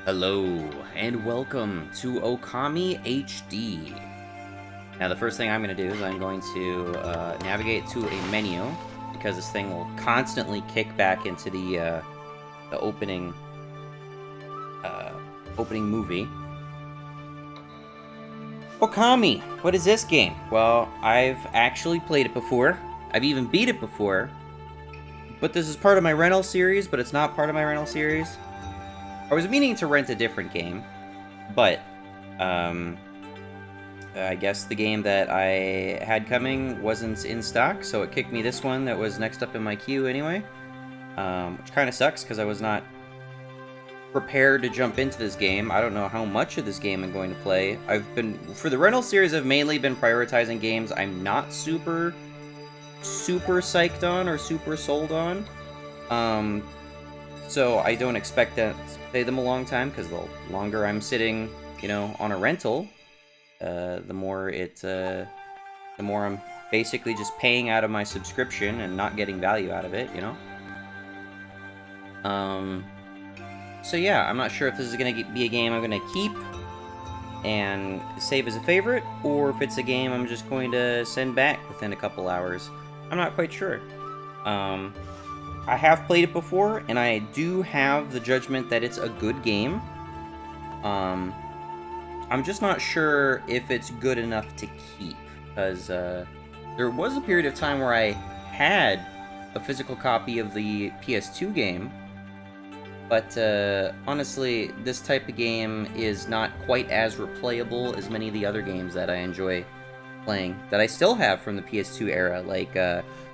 Hello, and welcome to Okami HD. Now, the first thing I'm going to do is I'm going to navigate to a menu, because this thing will constantly kick back into the opening movie. Okami! What is this game? Well, I've actually played it before. I've even beat it before. But this is part of my rental series, but it's not part of my rental series. I was meaning to rent a different game, but I guess the game that I had coming wasn't in stock, so it kicked me this one that was next up in my queue anyway, which kind of sucks because I was not prepared to jump into this game. I don't know how much of this game I'm going to play. For the rental series, I've mainly been prioritizing games I'm not super psyched on or super sold on. So I don't expect to play them a long time, because the longer I'm sitting, on a rental, the more I'm basically just paying out of my subscription and not getting value out of it, So yeah, I'm not sure if this is gonna be a game I'm gonna keep and save as a favorite, or if it's a game I'm just going to send back within a couple hours. I'm not quite sure. I have played it before, and I do have the judgment that it's a good game. I'm just not sure if it's good enough to keep, because there was a period of time where I had a physical copy of the PS2 game, but honestly, this type of game is not quite as replayable as many of the other games that I enjoy playing, that I still have from the PS2 era, like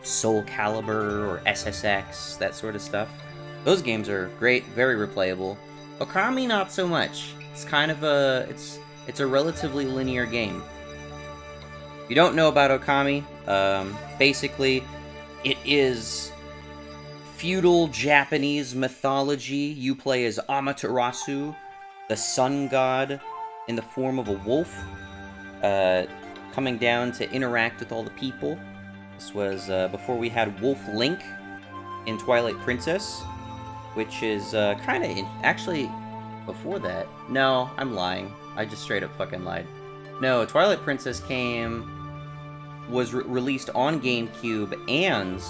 Soul Calibur or SSX, that sort of stuff. Those games are great, very replayable. Okami, not so much. It's kind of it's a relatively linear game. If you don't know about Okami, basically, it is feudal Japanese mythology. You play as Amaterasu, the sun god, in the form of a wolf, coming down to interact with all the people. This was before we had Wolf Link in Twilight Princess, which is kind of actually before that. No, I'm lying. I just straight up fucking lied. No, Twilight Princess was released on GameCube and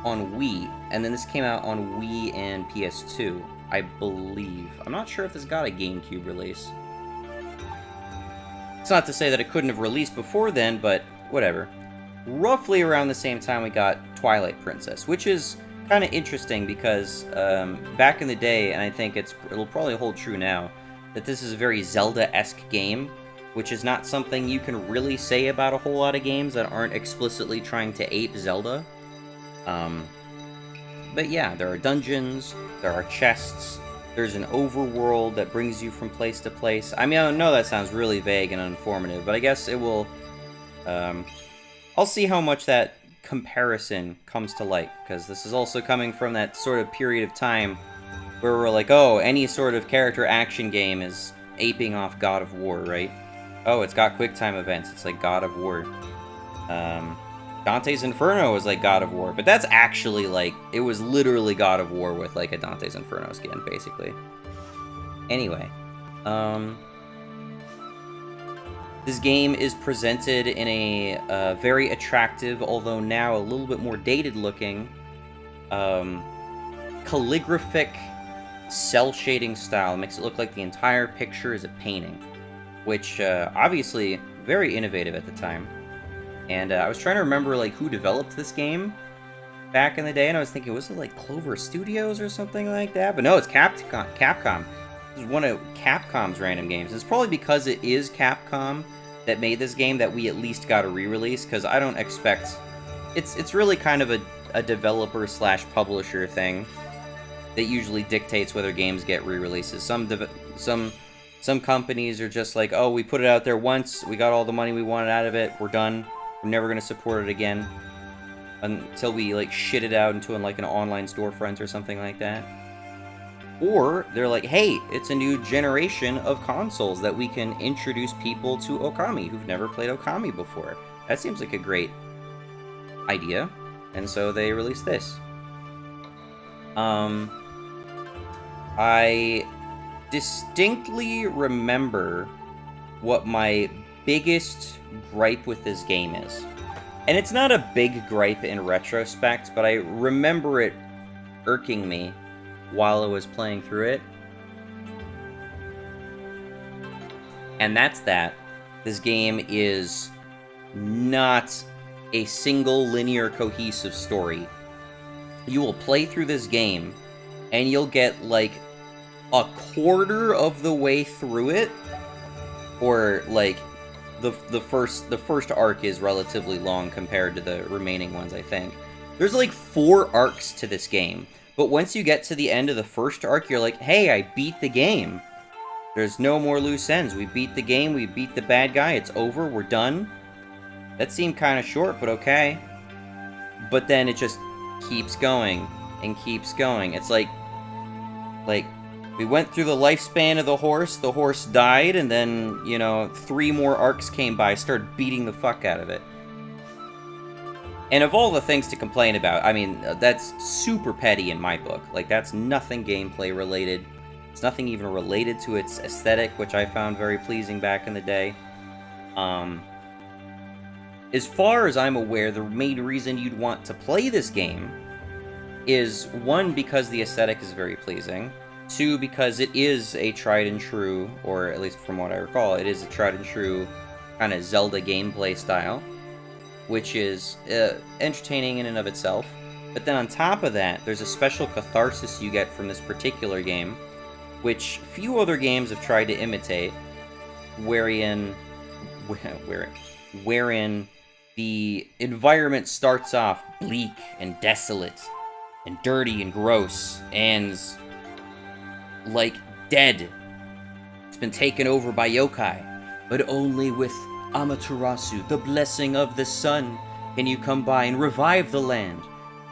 on Wii, and then this came out on Wii and PS2, I believe. I'm not sure if this got a GameCube release. It's not to say that it couldn't have released before then, but whatever. Roughly around the same time we got Twilight Princess, which is kind of interesting because back in the day, and I think it'll probably hold true now, that this is a very Zelda-esque game, which is not something you can really say about a whole lot of games that aren't explicitly trying to ape Zelda. But yeah, there are dungeons, there are chests, there's an overworld that brings you from place to place. I mean, I know that sounds really vague and uninformative, but I guess it will... I'll see how much that comparison comes to light, because this is also coming from that sort of period of time where we're like, oh, any sort of character action game is aping off God of War, right? Oh, it's got QuickTime events, it's like God of War. Dante's Inferno is like God of War, but that's actually like, it was literally God of War with like a Dante's Inferno skin, basically. Anyway, this game is presented in a very attractive, although now a little bit more dated looking, calligraphic cell shading style. It makes it look like the entire picture is a painting, which obviously very innovative at the time. And I was trying to remember like who developed this game back in the day, and I was thinking, was it like Clover Studios or something like that? But no, it's Capcom. This is one of Capcom's random games. It's probably because it is Capcom that made this game that we at least got a re-release, because I don't expect... It's really kind of a developer/publisher thing that usually dictates whether games get re-releases. Some companies are just like, oh, we put it out there once, we got all the money we wanted out of it, we're done. We're never going to support it again until we like shit it out into like an online storefront or something like that. Or they're like, hey, it's a new generation of consoles that we can introduce people to Okami who've never played Okami before. That seems like a great idea. And so they released this. I distinctly remember what my biggest gripe with this game is. And it's not a big gripe in retrospect, but I remember it irking me while I was playing through it. And that's that this game is not a single linear cohesive story. You will play through this game and you'll get like a quarter of the way through it, or like the first arc is relatively long compared to the remaining ones, I think. There's like 4 arcs to this game, but once you get to the end of the first arc, you're like, hey, I beat the game. There's no more loose ends. We beat the game, we beat the bad guy, it's over, we're done. That seemed kind of short, but okay. But then it just keeps going and keeps going. It's like we went through the lifespan of the horse died, and then, you know, 3 more arcs came by, started beating the fuck out of it. And of all the things to complain about, I mean, that's super petty in my book. Like, that's nothing gameplay related. It's nothing even related to its aesthetic, which I found very pleasing back in the day. As far as I'm aware, the main reason you'd want to play this game is, 1, because the aesthetic is very pleasing, 2, because it is a tried and true, or at least from what I recall, it is a tried and true kind of Zelda gameplay style, which is entertaining in and of itself. But then on top of that, there's a special catharsis you get from this particular game, which few other games have tried to imitate, wherein the environment starts off bleak and desolate and dirty and gross and like dead. It's been taken over by yokai, but only with Amaterasu, the blessing of the sun, can you come by and revive the land.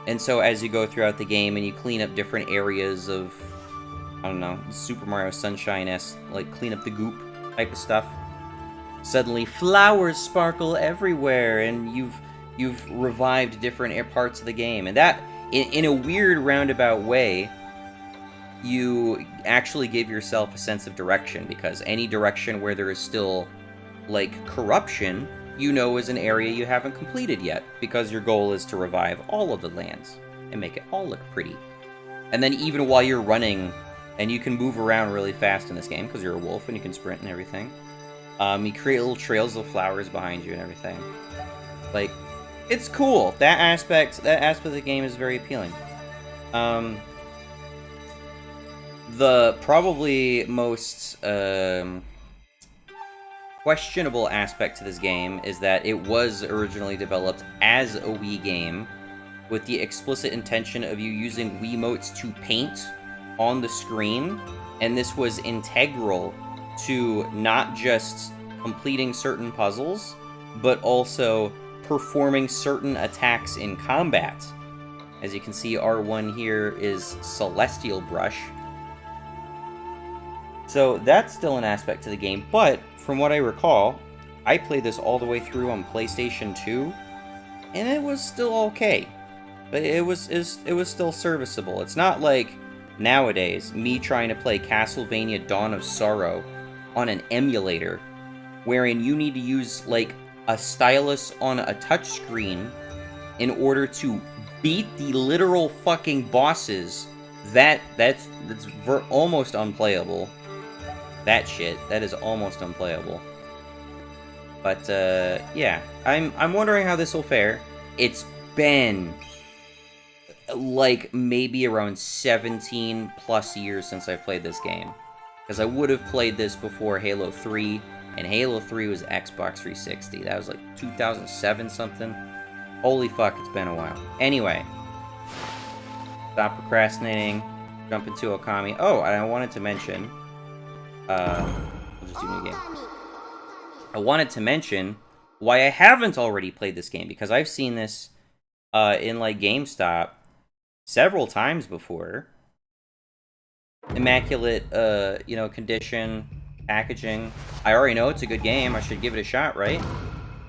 And so as you go throughout the game and you clean up different areas of, I don't know, Super Mario Sunshine-esque, like clean up the goop type of stuff, suddenly flowers sparkle everywhere, and you've revived different parts of the game. And that, in a weird roundabout way, you actually give yourself a sense of direction, because any direction where there is still, like, corruption, you know is an area you haven't completed yet, because your goal is to revive all of the lands and make it all look pretty. And then even while you're running, and you can move around really fast in this game, because you're a wolf and you can sprint and everything, you create little trails of flowers behind you and everything. Like, it's cool. That aspect of the game is very appealing. The probably most questionable aspect to this game is that it was originally developed as a Wii game with the explicit intention of you using Wiimotes to paint on the screen, and this was integral to not just completing certain puzzles, but also performing certain attacks in combat. As you can see, R1 here is Celestial Brush. So that's still an aspect to the game, but from what I recall, I played this all the way through on PlayStation 2, and it was still okay. But it was still serviceable. It's not like nowadays, me trying to play Castlevania Dawn of Sorrow on an emulator, wherein you need to use, like, a stylus on a touchscreen in order to beat the literal fucking bosses. That's almost unplayable. That shit, that is almost unplayable. But, yeah. I'm wondering how this will fare. It's been, like, maybe around 17 plus years since I've played this game. Because I would have played this before Halo 3, and Halo 3 was Xbox 360. That was, like, 2007 something. Holy fuck, it's been a while. Anyway. Stop procrastinating. Jump into Okami. Oh, and I wanted to mention... we'll just do new game. I wanted to mention why I haven't already played this game, because I've seen this in, like, GameStop several times before. Immaculate, you know, condition, packaging. I already know it's a good game. I should give it a shot, right?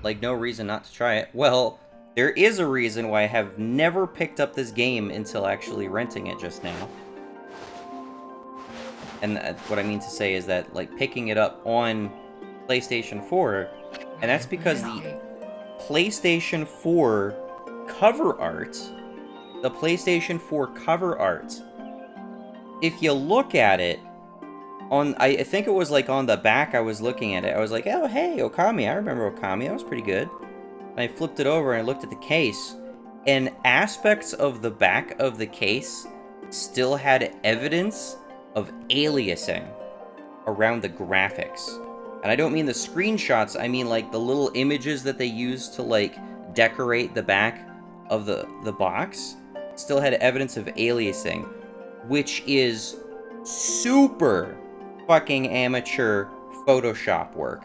Like, no reason not to try it. Well, there is a reason why I have never picked up this game until actually renting it just now. And what I mean to say is that, like, picking it up on PlayStation 4, and that's because the PlayStation 4 cover art, if you look at it, I think it was, like, on the back I was looking at it, I was like, oh, hey, Okami, I remember Okami, that was pretty good. And I flipped it over and I looked at the case, and aspects of the back of the case still had evidence of aliasing around the graphics. And I don't mean the screenshots, I mean, like, the little images that they used to, like, decorate the back of the box still had evidence of aliasing, which is super fucking amateur Photoshop work.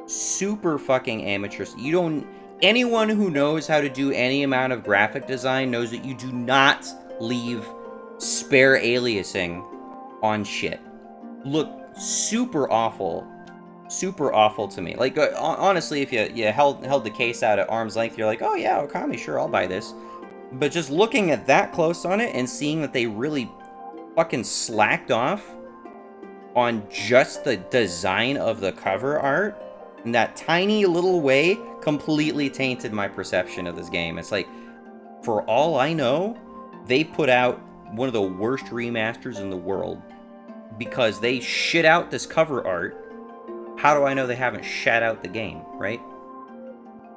Super fucking amateur. Anyone who knows how to do any amount of graphic design knows that you do not leave spare aliasing on shit. Look super awful. Super awful to me. Like, honestly, if you held the case out at arm's length, you're like, oh yeah, Okami, sure, I'll buy this. But just looking at that close on it and seeing that they really fucking slacked off on just the design of the cover art in that tiny little way completely tainted my perception of this game. It's like, for all I know, they put out one of the worst remasters in the world because they shit out this cover art. How do I know they haven't shat out the game, right?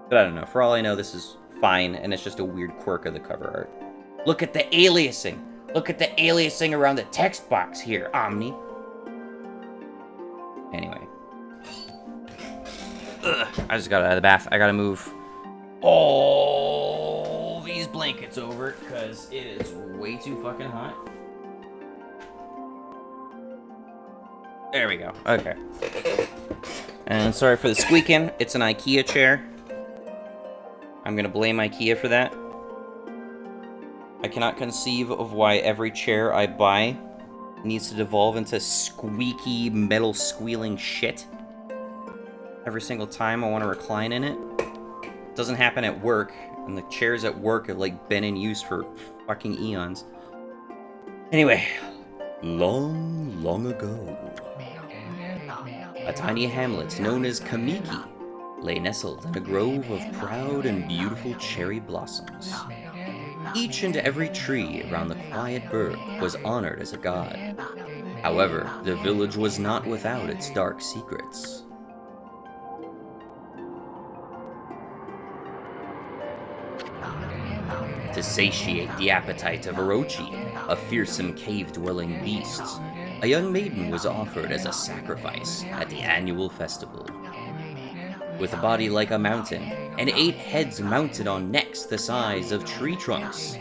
But I don't know. For all I know, this is fine, and it's just a weird quirk of the cover art. Look at the aliasing. Look at the aliasing around the text box here, Omni. Anyway. Ugh, I just got out of the bath. I gotta move all these blankets over, because it is way too fucking hot. There we go. Okay. And sorry for the squeaking. It's an IKEA chair. I'm gonna blame IKEA for that. I cannot conceive of why every chair I buy needs to devolve into squeaky, metal squealing shit. Every single time I want to recline in it. It doesn't happen at work, and the chairs at work have, like, been in use for fucking eons. Anyway. Long, long ago, a tiny hamlet known as Kamiki lay nestled in a grove of proud and beautiful cherry blossoms. Each and every tree around the quiet burg was honored as a god. However, the village was not without its dark secrets. To satiate the appetite of Orochi, a fearsome cave-dwelling beast, a young maiden was offered as a sacrifice at the annual festival. With a body like a mountain, and 8 heads mounted on necks the size of tree trunks,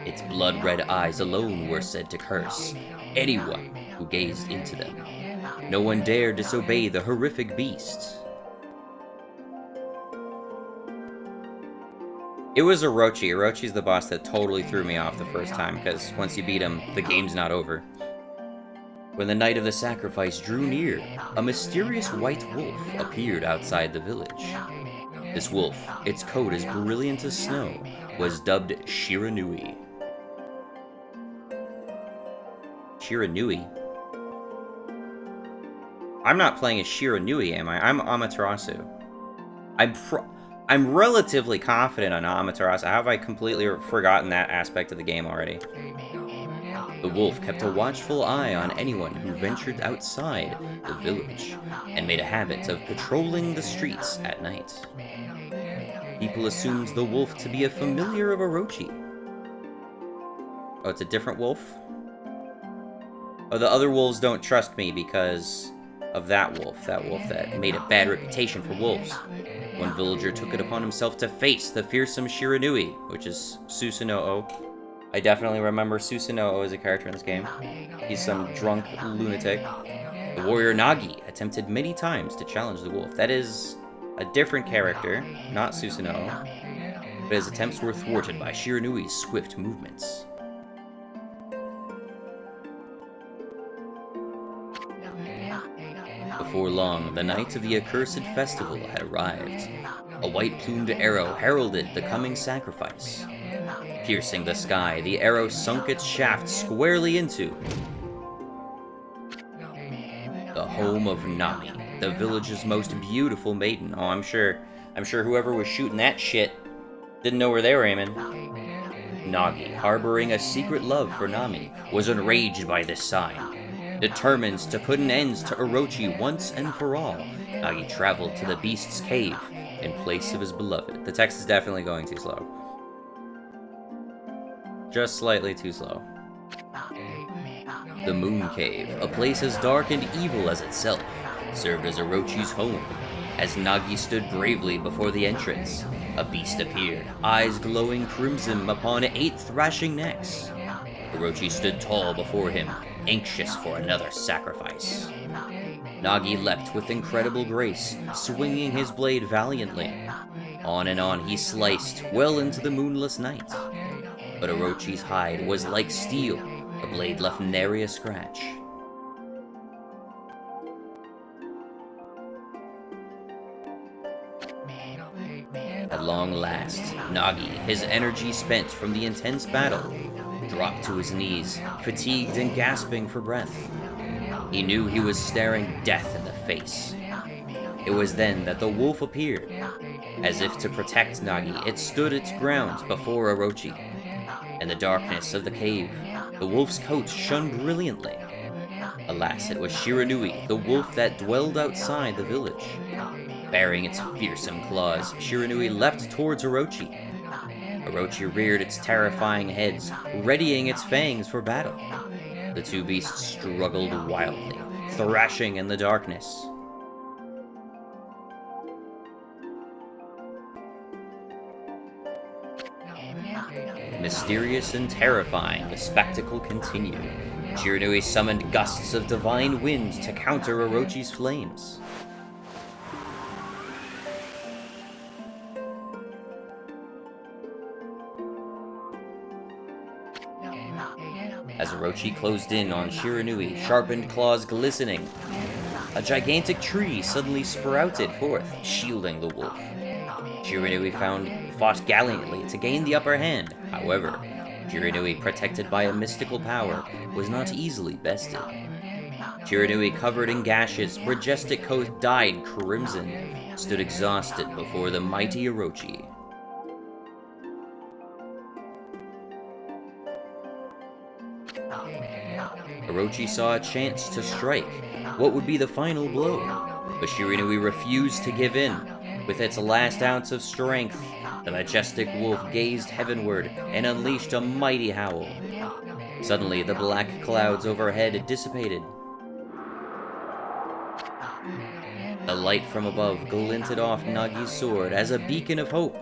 its blood-red eyes alone were said to curse anyone who gazed into them. No one dared disobey the horrific beast. It was Orochi. Orochi's the boss that totally threw me off the first time, because once you beat him, the game's not over. When the night of the sacrifice drew near, a mysterious white wolf appeared outside the village. This wolf, its coat as brilliant as snow, was dubbed Shiranui. Shiranui? I'm not playing as Shiranui, am I? I'm Amaterasu. I'm relatively confident on Amaterasu. How have I completely forgotten that aspect of the game already? The wolf kept a watchful eye on anyone who ventured outside the village, and made a habit of patrolling the streets at night. People assumed the wolf to be a familiar of Orochi. Oh, it's a different wolf? Oh, the other wolves don't trust me because of that wolf that made a bad reputation for wolves. One villager took it upon himself to face the fearsome Shiranui, which is Susanoo. I definitely remember Susanoo as a character in this game. He's some drunk lunatic. The warrior Nagi attempted many times to challenge the wolf. That is a different character, not Susanoo, but his attempts were thwarted by Shiranui's swift movements. Before long, the night of the accursed festival had arrived. A white-plumed arrow heralded the coming sacrifice. Piercing the sky, the arrow sunk its shaft squarely into home of Nami, the village's most beautiful maiden. Oh, I'm sure whoever was shooting that shit didn't know where they were aiming. Nagi, harboring a secret love for Nami, was enraged by this sign. Determined to put an end to Orochi once and for all, Nagi traveled to the beast's cave in place of his beloved. The text is definitely going too slow. Just slightly too slow. The Moon Cave, a place as dark and evil as itself, served as Orochi's home. As Nagi stood bravely before the entrance, a beast appeared, eyes glowing crimson upon 8 thrashing necks. Orochi stood tall before him, anxious for another sacrifice. Nagi leapt with incredible grace, swinging his blade valiantly. On and on he sliced, well into the moonless night. But Orochi's hide was like steel, the blade left nary a scratch. At long last, Nagi, his energy spent from the intense battle, dropped to his knees, fatigued and gasping for breath. He knew he was staring death in the face. It was then that the wolf appeared. As if to protect Nagi, it stood its ground before Orochi. In the darkness of the cave, the wolf's coat shone brilliantly. Alas, it was Shiranui, the wolf that dwelled outside the village. Baring its fearsome claws, Shiranui leapt towards Orochi. Orochi reared its terrifying heads, readying its fangs for battle. The two beasts struggled wildly, thrashing in the darkness. Mysterious and terrifying, the spectacle continued. Shiranui summoned gusts of divine wind to counter Orochi's flames. As Orochi closed in on Shiranui, sharpened claws glistening, a gigantic tree suddenly sprouted forth, shielding the wolf. Shiranui fought gallantly to gain the upper hand. However, Shiranui, protected by a mystical power, was not easily bested. Shiranui, covered in gashes, majestic coat dyed crimson, stood exhausted before the mighty Orochi. Orochi saw a chance to strike what would be the final blow, but Shiranui refused to give in. With its last ounce of strength, the majestic wolf gazed heavenward and unleashed a mighty howl. Suddenly, the black clouds overhead dissipated. The light from above glinted off Nagi's sword as a beacon of hope.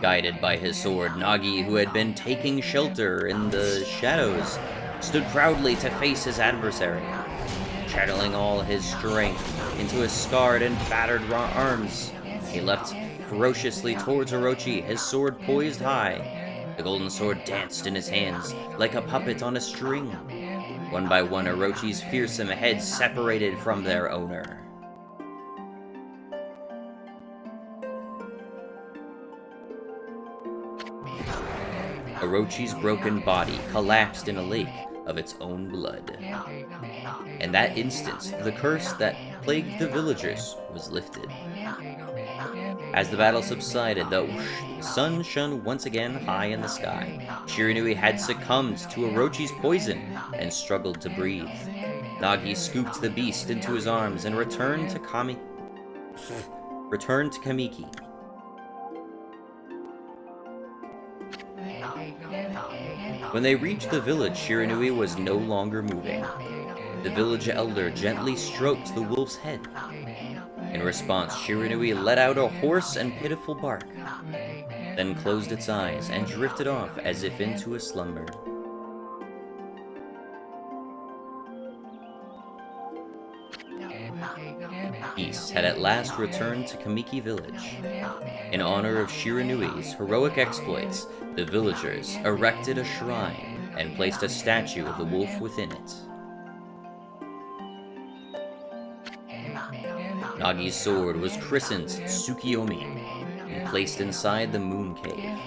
Guided by his sword, Nagi, who had been taking shelter in the shadows, stood proudly to face his adversary. Channeling all his strength into his scarred and battered arms, he leapt ferociously towards Orochi, his sword poised high. The golden sword danced in his hands like a puppet on a string. One by one, Orochi's fearsome heads separated from their owner. Orochi's broken body collapsed in a lake of its own blood. In that instant, the curse that plagued the villagers was lifted. As the battle subsided, the sun shone once again high in the sky. Shiranui had succumbed to Orochi's poison and struggled to breathe. Nagi scooped the beast into his arms and returned to Kamiki. When they reached the village, Shiranui was no longer moving. The village elder gently stroked the wolf's head. In response, Shiranui let out a hoarse and pitiful bark, then closed its eyes and drifted off as if into a slumber. Peace had at last returned to Kamiki village. In honor of Shiranui's heroic exploits, the villagers erected a shrine and placed a statue of the wolf within it. Nagi's sword was christened Tsukiyomi and placed inside the Moon Cave.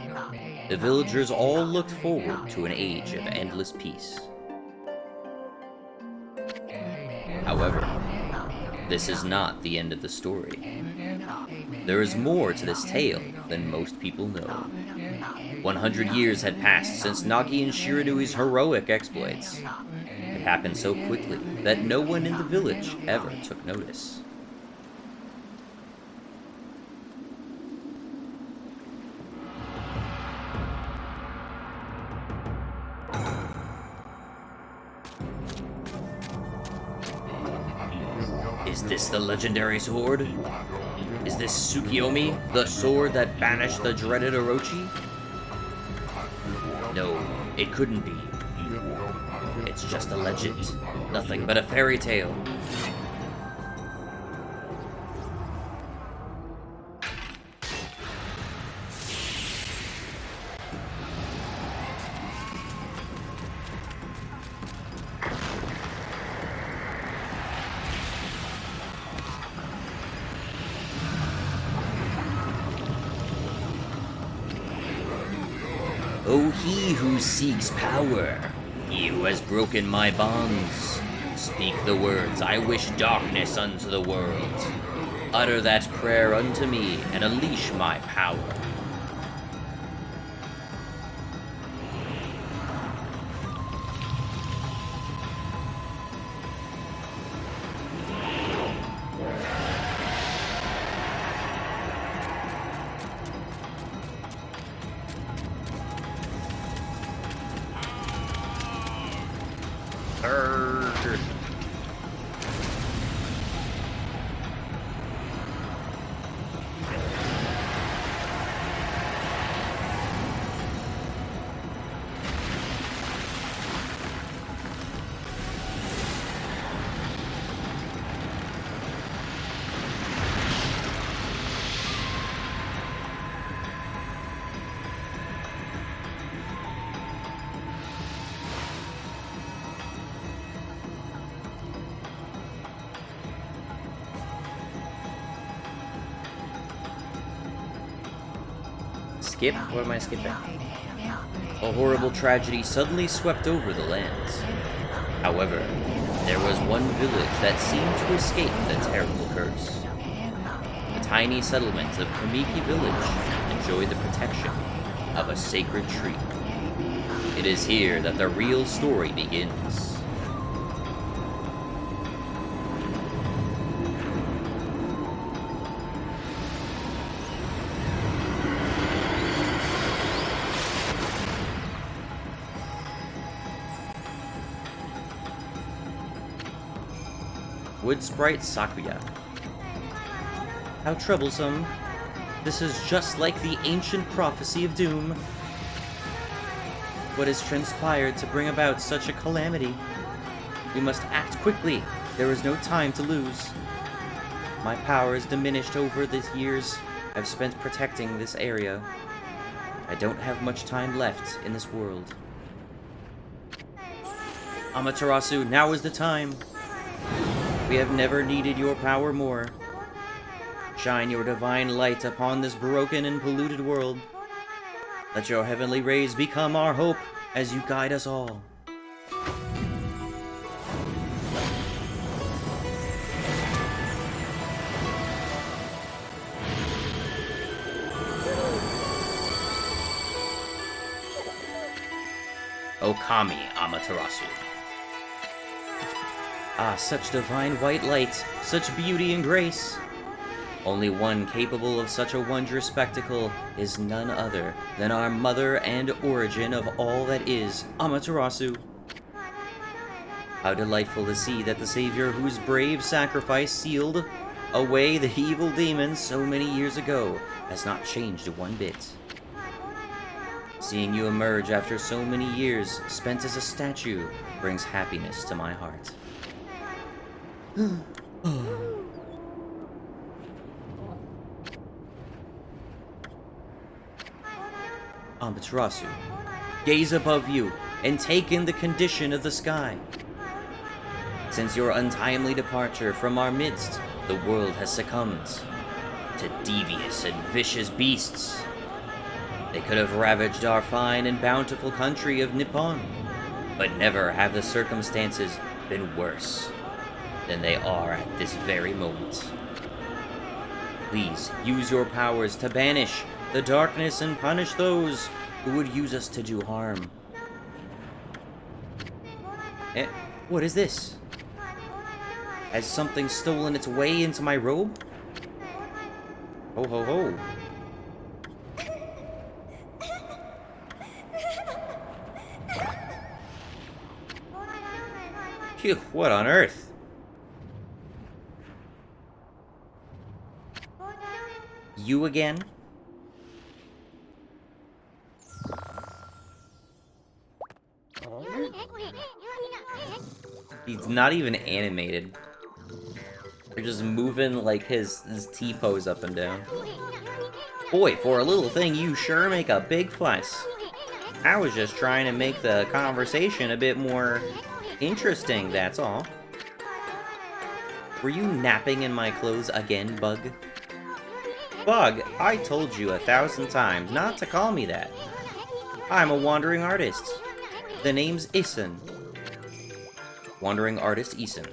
The villagers all looked forward to an age of endless peace. However, this is not the end of the story. There is more to this tale than most people know. 100 years had passed since Nagi and Shiranui's heroic exploits. It happened so quickly that no one in the village ever took notice. Is this the legendary sword? Is this Tsukiyomi, the sword that banished the dreaded Orochi? No, it couldn't be. It's just a legend, nothing but a fairy tale. O he who seeks power, he who has broken my bonds, speak the words, I wish darkness unto the world. Utter that prayer unto me, and unleash my power. Skip? What am I skipping? A horrible tragedy suddenly swept over the lands. However, there was one village that seemed to escape the terrible curse. The tiny settlement of Kamiki Village enjoyed the protection of a sacred tree. It is here that the real story begins. Wood Sprite Sakuya. How troublesome. This is just like the ancient prophecy of doom. What has transpired to bring about such a calamity? We must act quickly. There is no time to lose. My power has diminished over the years I've spent protecting this area. I don't have much time left in this world. Amaterasu, now is the time. We have never needed your power more. Shine your divine light upon this broken and polluted world. Let your heavenly rays become our hope as you guide us all. Okami Amaterasu. Ah, such divine white light, such beauty and grace. Only one capable of such a wondrous spectacle is none other than our mother and origin of all that is, Amaterasu. How delightful to see that the savior whose brave sacrifice sealed away the evil demons so many years ago has not changed one bit. Seeing you emerge after so many years spent as a statue brings happiness to my heart. Amaterasu, gaze above you and take in the condition of the sky. Since your untimely departure from our midst, the world has succumbed to devious and vicious beasts. They could have ravaged our fine and bountiful country of Nippon, but never have the circumstances been worse than they are at this very moment. Please use your powers to banish the darkness and punish those who would use us to do harm. What is this? Has something stolen its way into my robe? Ho ho ho. Phew, what on earth? You again? He's not even animated. They're just moving like his T-pose up and down. Boy, for a little thing, you sure make a big fuss. I was just trying to make the conversation a bit more interesting, that's all. Were you napping in my clothes again, Bug? Bug, I told you 1,000 times not to call me that. I'm a wandering artist. The name's Issen. Wandering artist Issen.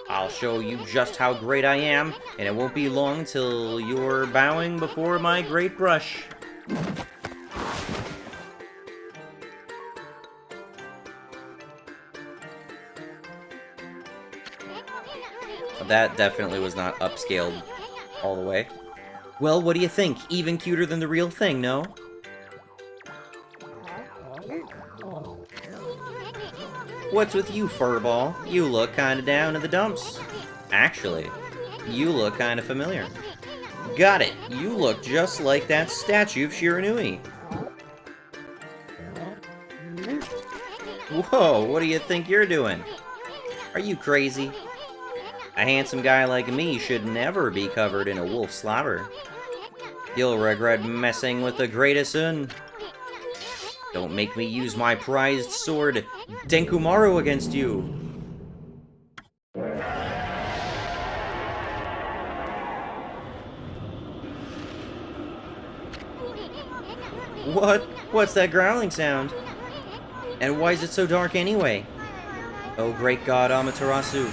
I'll show you just how great I am, and it won't be long till you're bowing before my great brush. That definitely was not upscaled all the way. Well, what do you think? Even cuter than the real thing, no? What's with you, furball? You look kinda down in the dumps. Actually, you look kinda familiar. Got it! You look just like that statue of Shiranui. Whoa, what do you think you're doing? Are you crazy? A handsome guy like me should never be covered in a wolf slobber. You'll regret messing with the greatest Sun. Don't make me use my prized sword, Denkumaru, against you. What? What's that growling sound? And why is it so dark anyway? Oh, great god Amaterasu.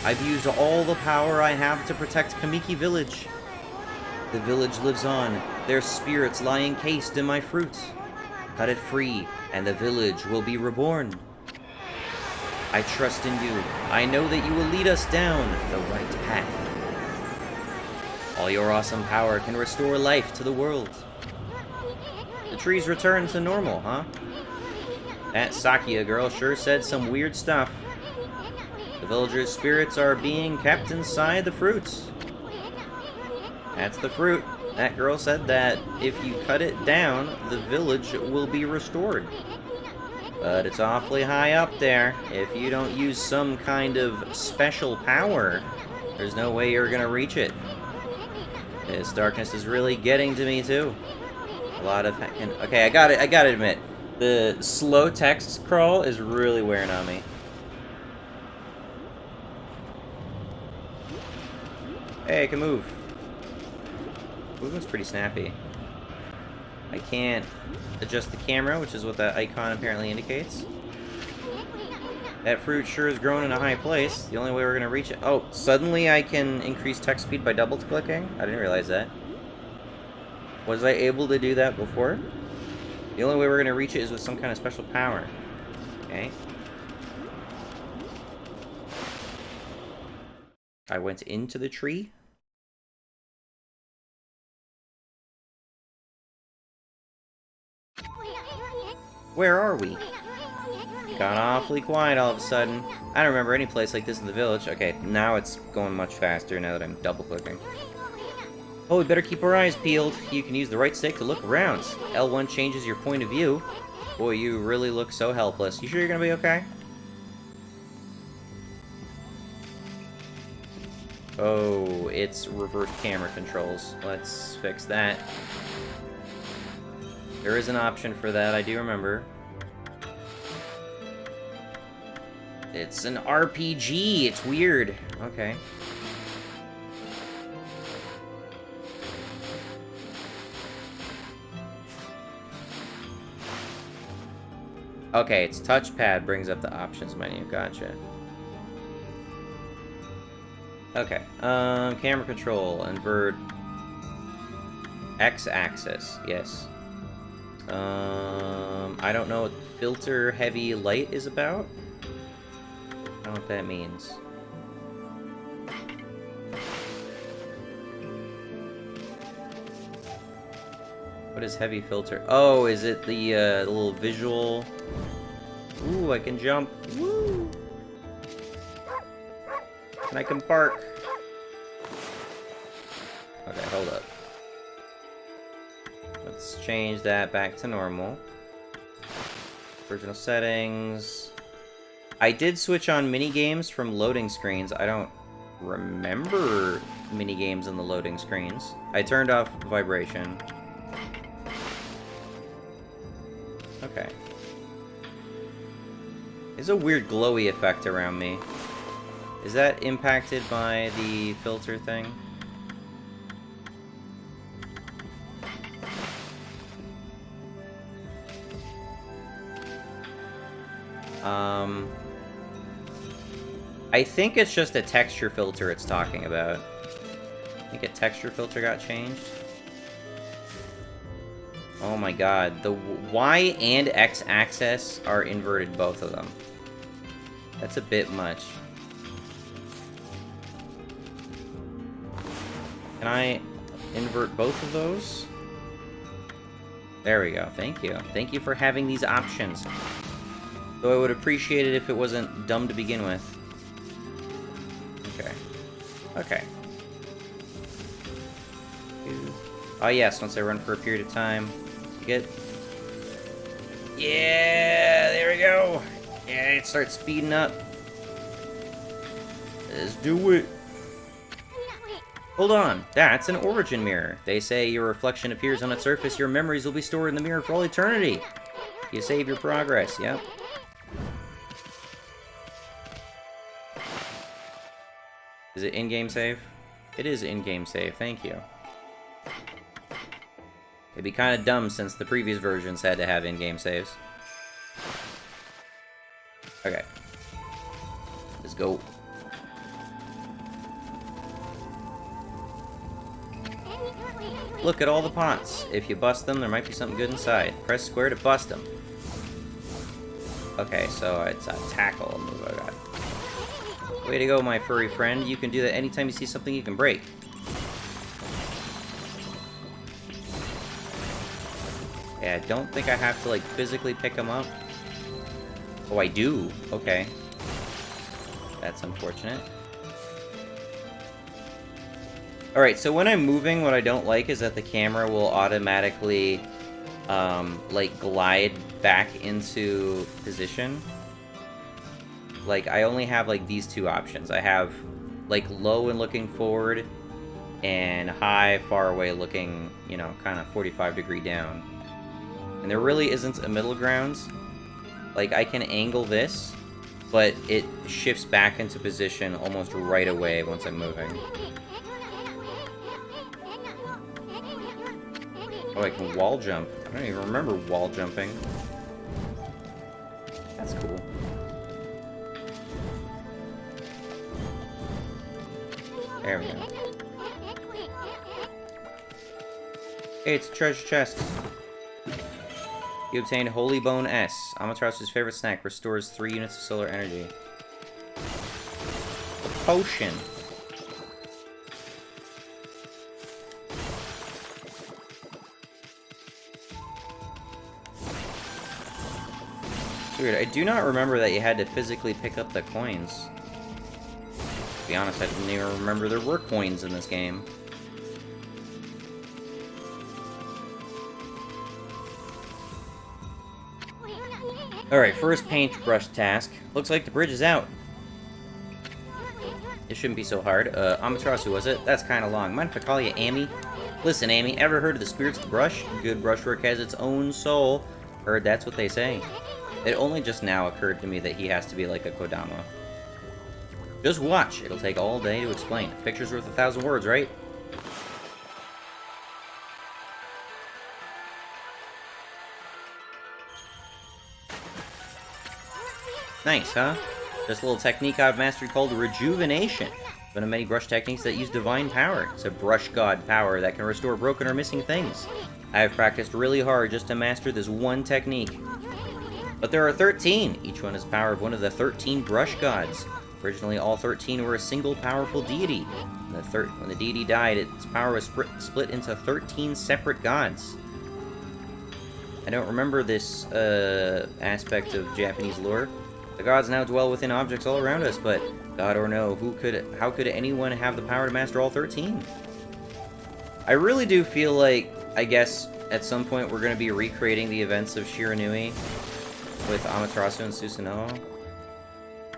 I've used all the power I have to protect Kamiki Village. The village lives on, their spirits lie encased in my fruit. Cut it free, and the village will be reborn. I trust in you. I know that you will lead us down the right path. All your awesome power can restore life to the world. The trees return to normal, huh? That Sakia girl sure said some weird stuff. The villagers' spirits are being kept inside the fruits. That's the fruit. That girl said that if you cut it down, the village will be restored. But it's awfully high up there. If you don't use some kind of special power, there's no way you're gonna reach it. This darkness is really getting to me, too. A lot of heckin'... Okay, I gotta admit, the slow text scroll is really wearing on me. Hey, I can move. Movement's pretty snappy. I can't adjust the camera, which is what that icon apparently indicates. That fruit sure is growing in a high place. The only way we're gonna reach it... Oh, suddenly I can increase text speed by double-clicking? I didn't realize that. Was I able to do that before? The only way we're gonna reach it is with some kind of special power. Okay. I went into the tree. Where are we? Got awfully quiet all of a sudden. I don't remember any place like this in the village. Okay, now it's going much faster now that I'm double-clicking. Oh, we better keep our eyes peeled. You can use the right stick to look around. L1 changes your point of view. Boy, you really look so helpless. You sure you're gonna be okay? Oh, it's reverse camera controls. Let's fix that. There is an option for that, I do remember. It's an RPG. It's weird. Okay. Okay, it's touchpad brings up the options menu. Gotcha. Okay. Camera control. Invert X-axis. Yes. I don't know what filter heavy light is about. I don't know what that means. What is heavy filter? Oh, is it the little visual? Ooh, I can jump. Woo! And I can bark. Okay, hold up. Let's change that back to normal. Original settings. I did switch on mini games from loading screens. I don't remember mini games in the loading screens. I turned off vibration. Okay. There's a weird glowy effect around me. Is that impacted by the filter thing? I think it's just a texture filter it's talking about. I think a texture filter got changed. Oh my god, the Y and X axis are inverted, both of them. That's a bit much. Can I invert both of those? There we go, thank you. Thank you for having these options. Though I would appreciate it if it wasn't dumb to begin with. Okay. Okay. Oh yes, once I run for a period of time. You get... Yeah, there we go. Yeah, it starts speeding up. Let's do it. Hold on, that's an origin mirror. They say your reflection appears on its surface, your memories will be stored in the mirror for all eternity. You save your progress, yep. Is it in-game save? It is in-game save, thank you. It'd be kind of dumb since the previous versions had to have in-game saves. Okay. Let's go. Look at all the pots. If you bust them, there might be something good inside. Press square to bust them. Okay, so it's a tackle move I got. Way to go, my furry friend. You can do that anytime you see something you can break. Yeah, I don't think I have to, like, physically pick them up. Oh, I do. Okay. That's unfortunate. Alright, so when I'm moving, what I don't like is that the camera will automatically, like, glide back into position. Like, I only have, like, these two options. I have, like, low and looking forward, and high, far away looking, you know, kind of 45-degree down. And there really isn't a middle ground. Like, I can angle this, but it shifts back into position almost right away once I'm moving. Oh, I can wall jump. I don't even remember wall jumping. That's cool. There we go. Hey, it's a treasure chest. You obtained Holy Bone S. Amaterasu's favorite snack, restores 3 units of solar energy. A potion. It's weird. I do not remember that you had to physically pick up the coins. To be honest, I didn't even remember there were coins in this game. Alright, first paintbrush task. Looks like the bridge is out. It shouldn't be so hard. Amaterasu, was it? That's kinda long. Mind if I call you Amy? Listen, Amy, ever heard of the spirits of the brush? Good brushwork has its own soul. Heard that's what they say. It only just now occurred to me that he has to be like a Kodama. Just watch. It'll take all day to explain. A picture's worth 1,000 words, right? Nice, huh? This little technique I've mastered called Rejuvenation. One of many brush techniques that use divine power. It's a brush god power that can restore broken or missing things. I have practiced really hard just to master this one technique. But there are 13. Each one has power of one of the 13 brush gods. Originally, all 13 were a single powerful deity. When the deity died, its power was split into 13 separate gods. I don't remember this aspect of Japanese lore. The gods now dwell within objects all around us, but God or no, how could anyone have the power to master all 13? I really do feel like, I guess, at some point we're going to be recreating the events of Shiranui with Amaterasu and Susanoo,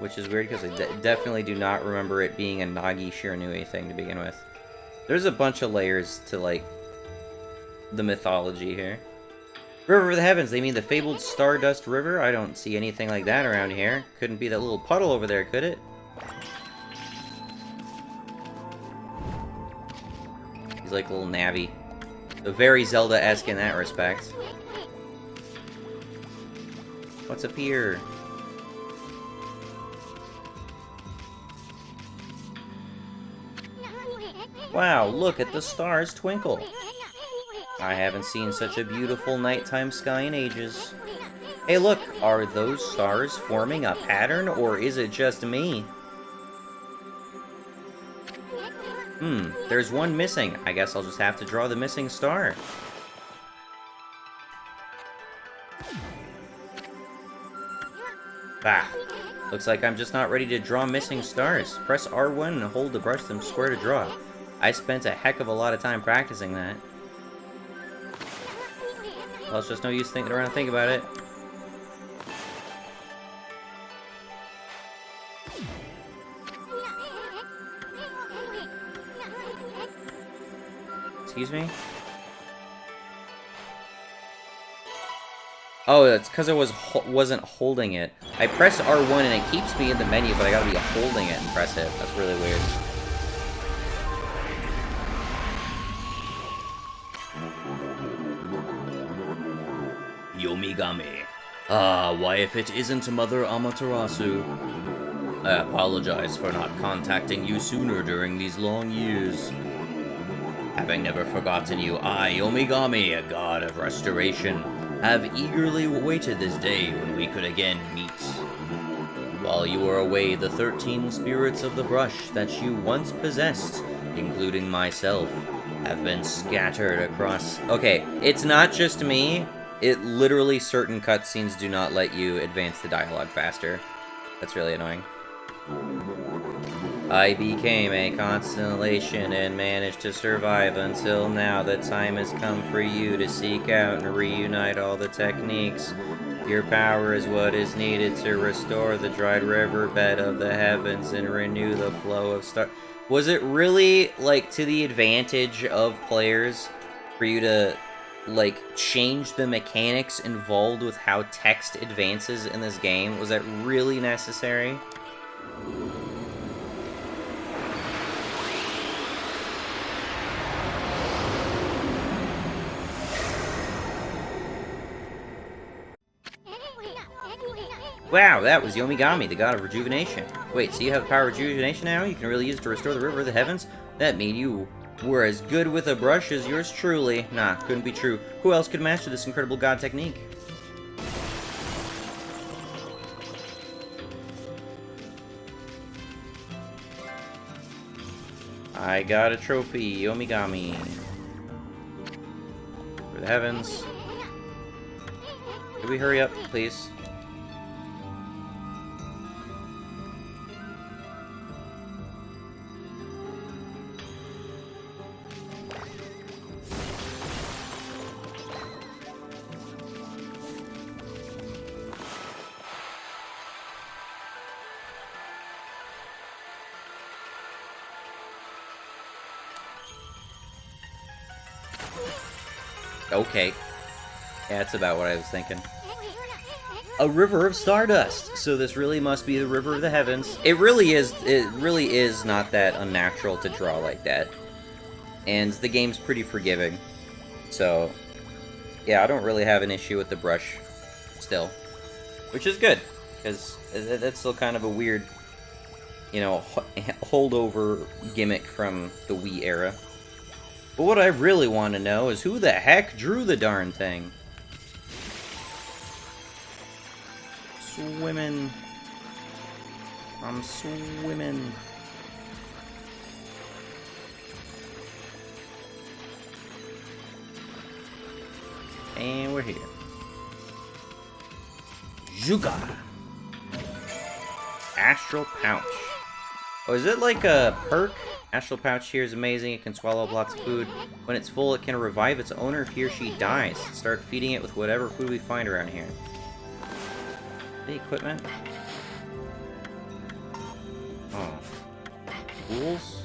which is weird because I definitely do not remember it being a Nagi Shiranui thing to begin with. There's a bunch of layers to, like, the mythology here. River of the Heavens, they mean the fabled Stardust River? I don't see anything like that around here. Couldn't be that little puddle over there, could it? He's like a little Navi. So very Zelda-esque in that respect. What's up here? Wow, look at the stars twinkle. I haven't seen such a beautiful nighttime sky in ages. Hey look, are those stars forming a pattern, or is it just me? There's one missing. I guess I'll just have to draw the missing star. Bah. Looks like I'm just not ready to draw missing stars. Press R1 and hold the brush them square to draw. I spent a heck of a lot of time practicing that. Well, it's just no use thinking around and think about it. Excuse me? Oh, that's because I wasn't holding it. I press R1 and it keeps me in the menu, but I gotta be holding it and press it. That's really weird. Yomigami. Ah, why if it isn't Mother Amaterasu? I apologize for not contacting you sooner during these long years. Having never forgotten you, I, Yomigami, a god of restoration, have eagerly awaited this day when we could again meet. While you were away, the 13 spirits of the brush that you once possessed, including myself, have been scattered across... Okay, it's not just me. It literally, certain cutscenes do not let you advance the dialogue faster. That's really annoying. I became a constellation and managed to survive until now. The time has come for you to seek out and reunite all the techniques. Your power is what is needed to restore the dried riverbed of the heavens and renew the flow of stars. Was it really, like, to the advantage of players for you to, like, change the mechanics involved with how text advances in this game? Was that really necessary? Wow, that was Yomigami, the god of rejuvenation. Wait, so you have the power of rejuvenation now? You can really use it to restore the river of the heavens? That mean you were as good with a brush as yours truly. Nah, couldn't be true. Who else could master this incredible god technique? I got a trophy, Yomigami. For the heavens. Could we hurry up, please? Okay. Yeah, that's about what I was thinking. A river of stardust! So this really must be the river of the heavens. It really is not that unnatural to draw like that. And the game's pretty forgiving. So, yeah, I don't really have an issue with the brush still. Which is good. Because that's still kind of a weird, you know, holdover gimmick from the Wii era. But what I really want to know is who the heck drew the darn thing? Swimming. I'm swimming. And we're here. Juga. Astral Pouch. Oh, is it like a perk? Astral Pouch here is amazing. It can swallow up lots of food. When it's full, it can revive its owner if he or she dies. Start feeding it with whatever food we find around here. The equipment? Oh. Tools?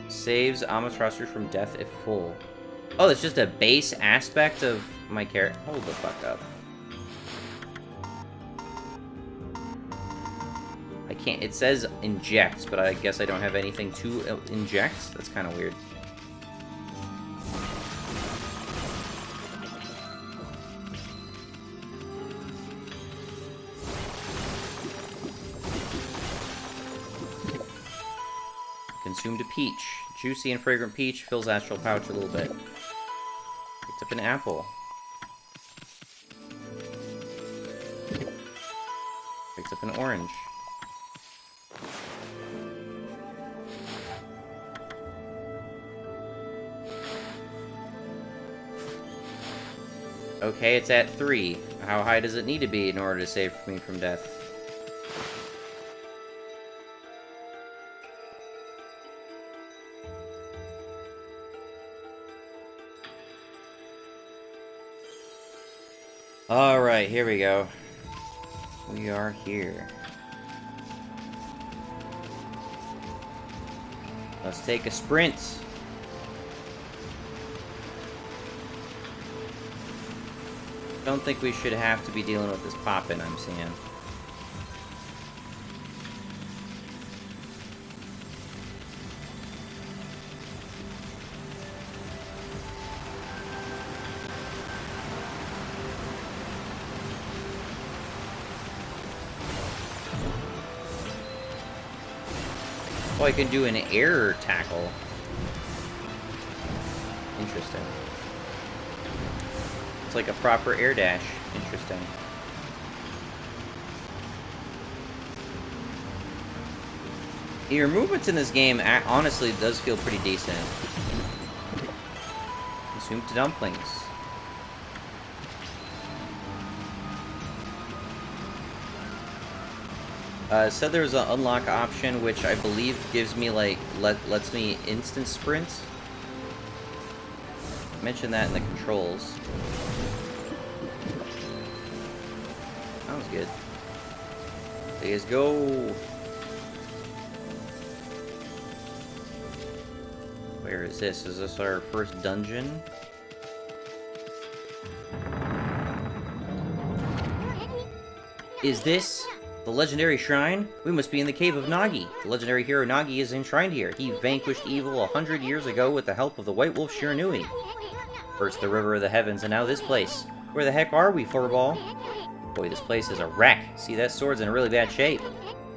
Saves Amaterasu from death if full. Oh, it's just a base aspect of my character. Hold the fuck up. I can't. It says inject, but I guess I don't have anything to inject. That's kind of weird. Consumed a peach. Juicy and fragrant peach fills Astral Pouch a little bit. Picked up an apple. Picked up an orange. Okay, it's at 3. How high does it need to be in order to save me from death? Alright, here we go. We are here. Let's take a sprint. Don't think we should have to be dealing with this poppin' I'm seeing. Oh, I can do an air tackle. Interesting. It's like a proper air dash. Interesting. Your movements in this game honestly does feel pretty decent. Consumed dumplings. Said there was an unlock option, which I believe gives me, like, lets me instant sprint. Mention that in the controls. Sounds good. Let's go. Where is this? Is this our first dungeon? Is this the legendary shrine? We must be in the cave of Nagi. The legendary hero Nagi is enshrined here. He vanquished evil 100 years ago with the help of the White Wolf Shiranui. First the River of the Heavens, and now this place. Where the heck are we, Furball? Boy, this place is a wreck. See, that sword's in really bad shape.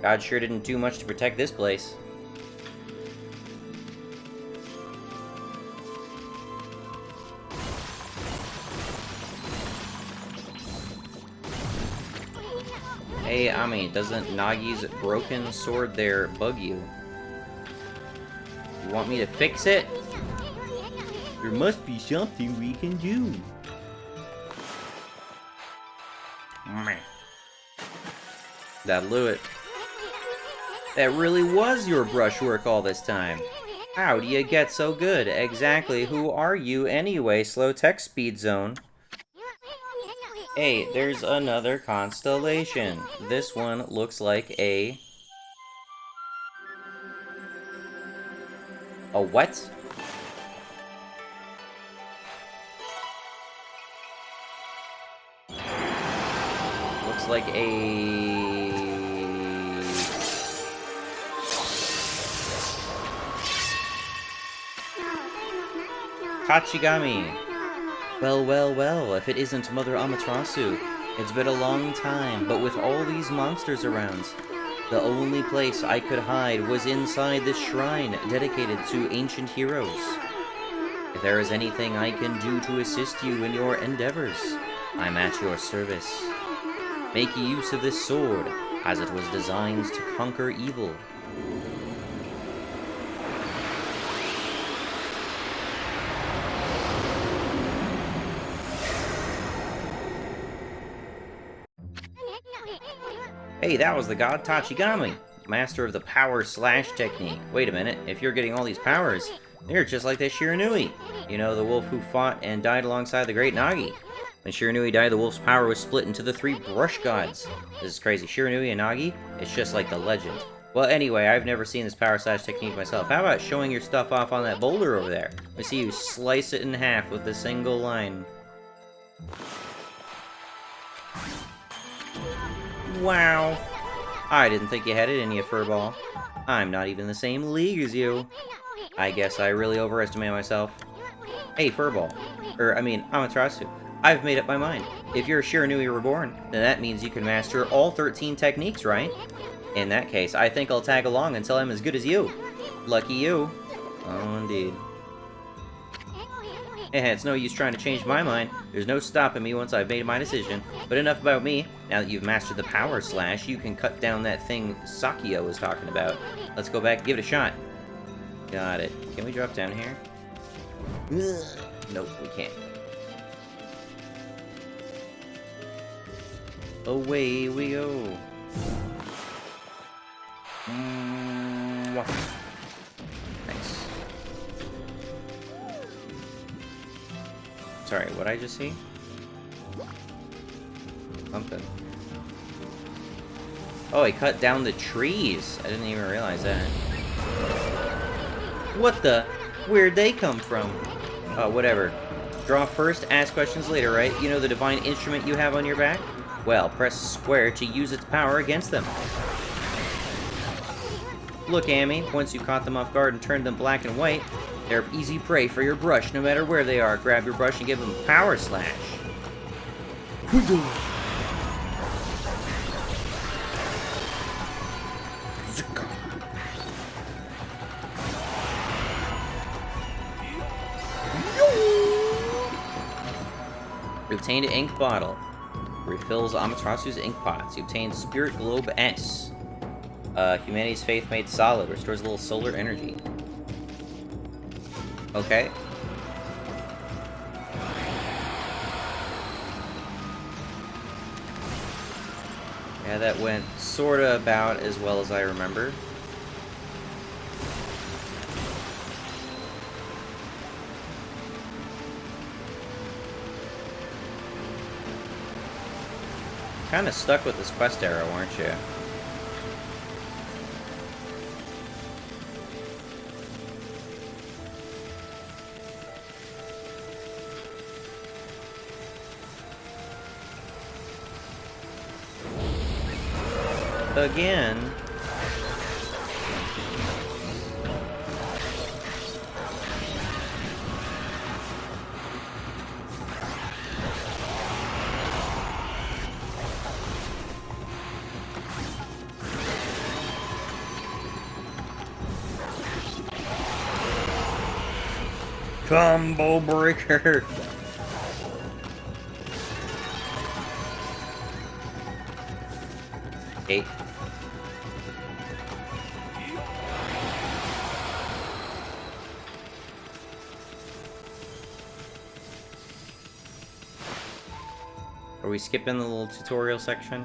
God sure didn't do much to protect this place. Hey, Ami, doesn't Nagi's broken sword there bug you? You want me to fix it? There must be something we can do. That'll do it. That really was your brushwork all this time. How do you get so good? Exactly who are you anyway, Slow Tech Speed Zone? Hey, there's another constellation. This one looks like a what? Looks like a Kachigami. Well, well, well, if it isn't Mother Amaterasu. It's been a long time, but with all these monsters around, the only place I could hide was inside this shrine dedicated to ancient heroes. If there is anything I can do to assist you in your endeavors, I'm at your service. Make use of this sword, as it was designed to conquer evil. Hey, that was the god Tachigami, master of the power slash technique. Wait a minute, if you're getting all these powers, you're just like that Shiranui. You know, the wolf who fought and died alongside the great Nagi. When Shiranui died, the wolf's power was split into the 3 brush gods. This is crazy. Shiranui and Nagi, it's just like the legend. Well, anyway, I've never seen this power slash technique myself. How about showing your stuff off on that boulder over there? Let me see you slice it in half with a single line. Wow. I didn't think you had it in you, Furball. I'm not even in the same league as you. I guess I really overestimated myself. Hey, Furball. Amaterasu. I've made up my mind. If you're a Shiranui Reborn, then that means you can master all 13 techniques, right? In that case, I think I'll tag along until I'm as good as you. Lucky you. Oh, indeed. It's no use trying to change my mind. There's no stopping me once I've made my decision. But enough about me. Now that you've mastered the power slash, you can cut down that thing Sakio was talking about. Let's go back and give it a shot. Got it. Can we drop down here? Nope, we can't. Away we go. Nice. Sorry, what'd I just see? Something. Oh, he cut down the trees. I didn't even realize that. What the? Where'd they come from? Oh, whatever. Draw first, ask questions later, right? You know the divine instrument you have on your back? Well, press square to use its power against them. Look, Amy, once you caught them off guard and turned them black and white, they're easy prey for your brush, no matter where they are. Grab your brush and give them a power slash. You obtained an ink bottle. Refills Amaterasu's ink pots. You obtained Spirit Globe S. Humanity's faith made solid. Restores a little solar energy. Okay. Yeah, that went sorta about as well as I remember. Kinda stuck with this quest arrow, aren't you? Again. Combo breaker. Eight. Are we skipping the little tutorial section?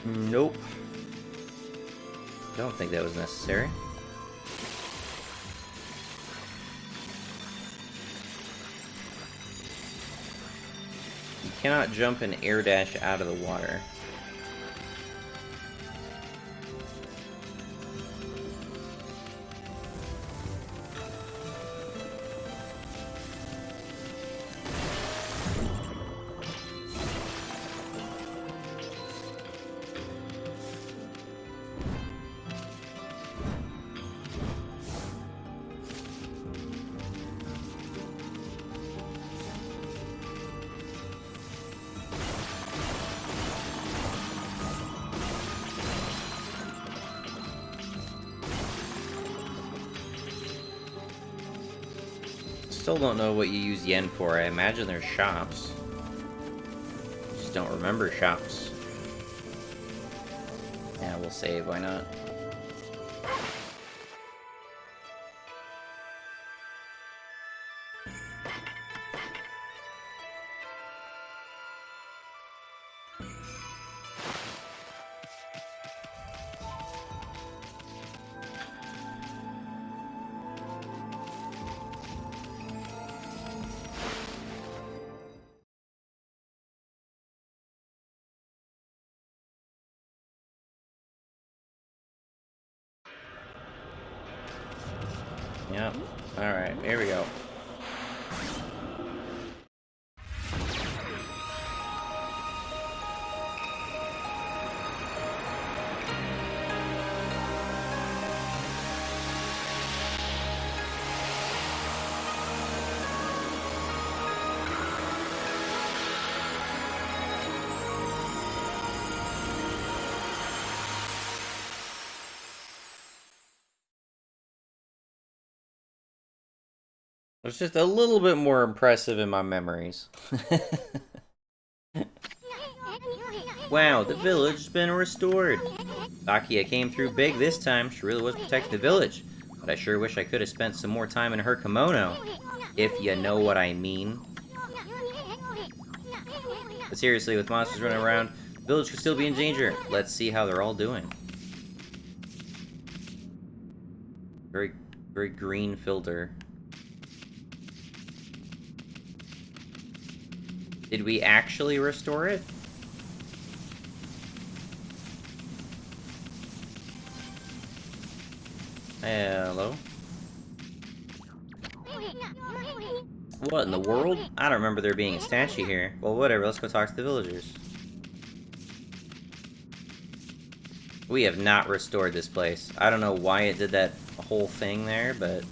Nope. Don't think that was necessary. You cannot jump and air dash out of the water. Still don't know what you use yen for. I imagine there's shops. Just don't remember shops. Yeah, we'll save. Why not? Yep. Alright, here we go. It's just a little bit more impressive in my memories. Wow, the village has been restored. Bakia came through big this time. She really was protecting the village. But I sure wish I could have spent some more time in her kimono. If you know what I mean. But seriously, with monsters running around, the village could still be in danger. Let's see how they're all doing. Very, very green filter. Did we actually restore it? Hello? What in the world? I don't remember there being a statue here. Well, whatever, let's go talk to the villagers. We have not restored this place. I don't know why it did that whole thing there, but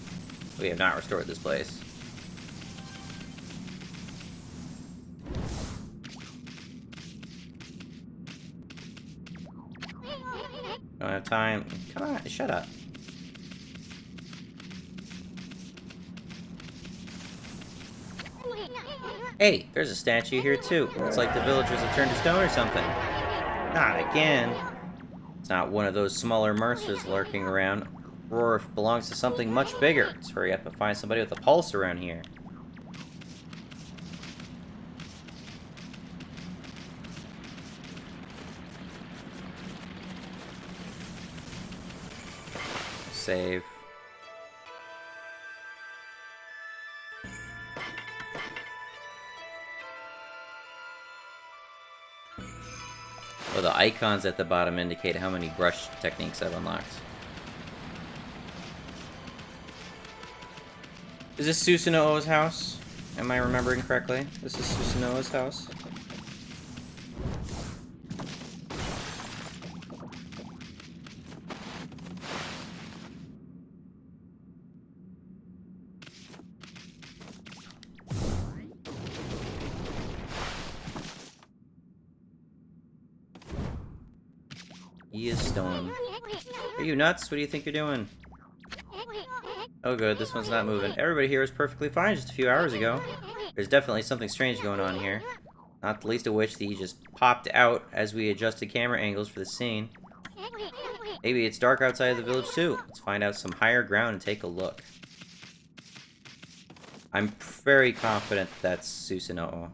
we have not restored this place. Don't have time. Come on, shut up. Hey, there's a statue here too. It's like the villagers have turned to stone or something. Not again. It's not one of those smaller monsters lurking around. Roar belongs to something much bigger. Let's hurry up and find somebody with a pulse around here. Save. Oh, the icons at the bottom indicate how many brush techniques I've unlocked. Is this Susanoo's house? Am I remembering correctly? This is Susanoo's house? He is stone. Are you nuts? What do you think you're doing? Oh good, this one's not moving. Everybody here was perfectly fine just a few hours ago. There's definitely something strange going on here. Not the least of which that he just popped out as we adjusted camera angles for the scene. Maybe it's dark outside of the village too. Let's find out some higher ground and take a look. I'm very confident that's Susanoo.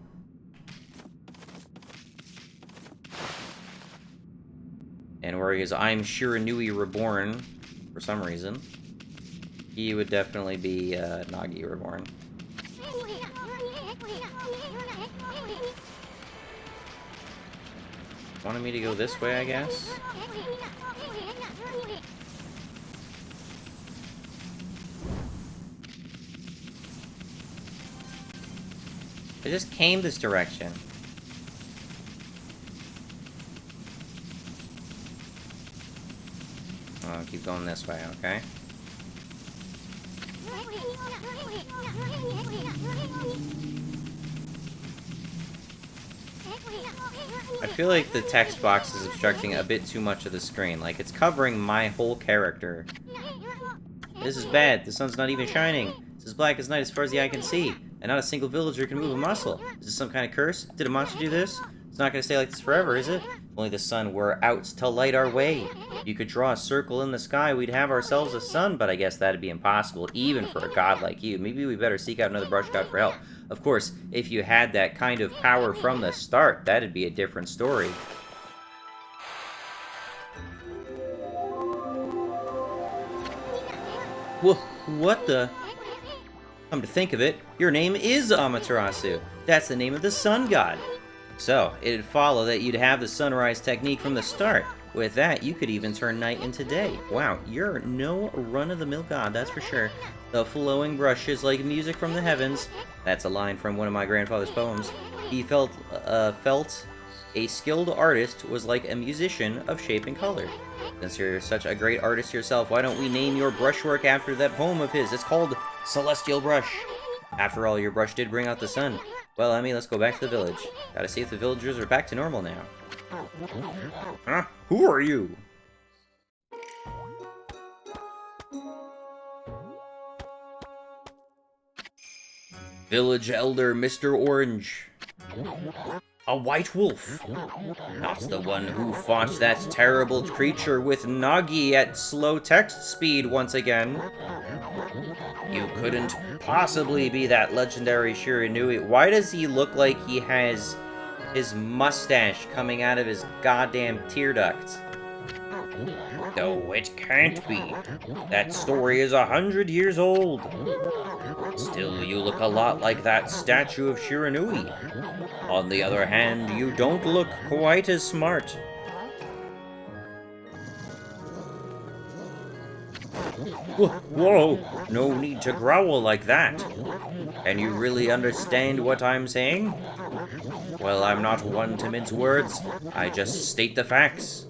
And where he is, I'm sure Nui Reborn, for some reason. He would definitely be Nagi Reborn. Wanted me to go this way, I guess? I just came this direction. I'll keep going this way, okay? I feel like the text box is obstructing a bit too much of the screen. Like, it's covering my whole character. This is bad. The sun's not even shining. This as black as night as far as the eye can see, and not a single villager can move a muscle. Is this some kind of curse? Did a monster do this? It's not going to stay like this forever, is it? If only the sun were out to light our way. If you could draw a circle in the sky, we'd have ourselves a sun, but I guess that'd be impossible, even for a god like you. Maybe we better seek out another brush god for help. Of course, if you had that kind of power from the start, that'd be a different story. What the? Come to think of it, your name is Amaterasu. That's the name of the sun god. So, it'd follow that you'd have the sunrise technique from the start. With that, you could even turn night into day. Wow, you're no run-of-the-mill god, that's for sure. The flowing brushes like music from the heavens. That's a line from one of my grandfather's poems. He felt a skilled artist was like a musician of shape and color. Since you're such a great artist yourself, why don't we name your brushwork after that poem of his? It's called Celestial Brush. After all, your brush did bring out the sun. Well, Emmy, let's go back to the village. Gotta see if the villagers are back to normal now. Huh? Who are you? Village Elder Mr. Orange. A white wolf. Not the one who fought that terrible creature with Nagi at slow text speed once again. You couldn't possibly be that legendary Shiranui. Why does he look like he has his mustache coming out of his goddamn tear duct? No, it can't be. That story is 100 years old. Still, you look a lot like that statue of Shiranui. On the other hand, you don't look quite as smart. Whoa, no need to growl like that. Can you really understand what I'm saying? Well, I'm not one to mince words. I just state the facts.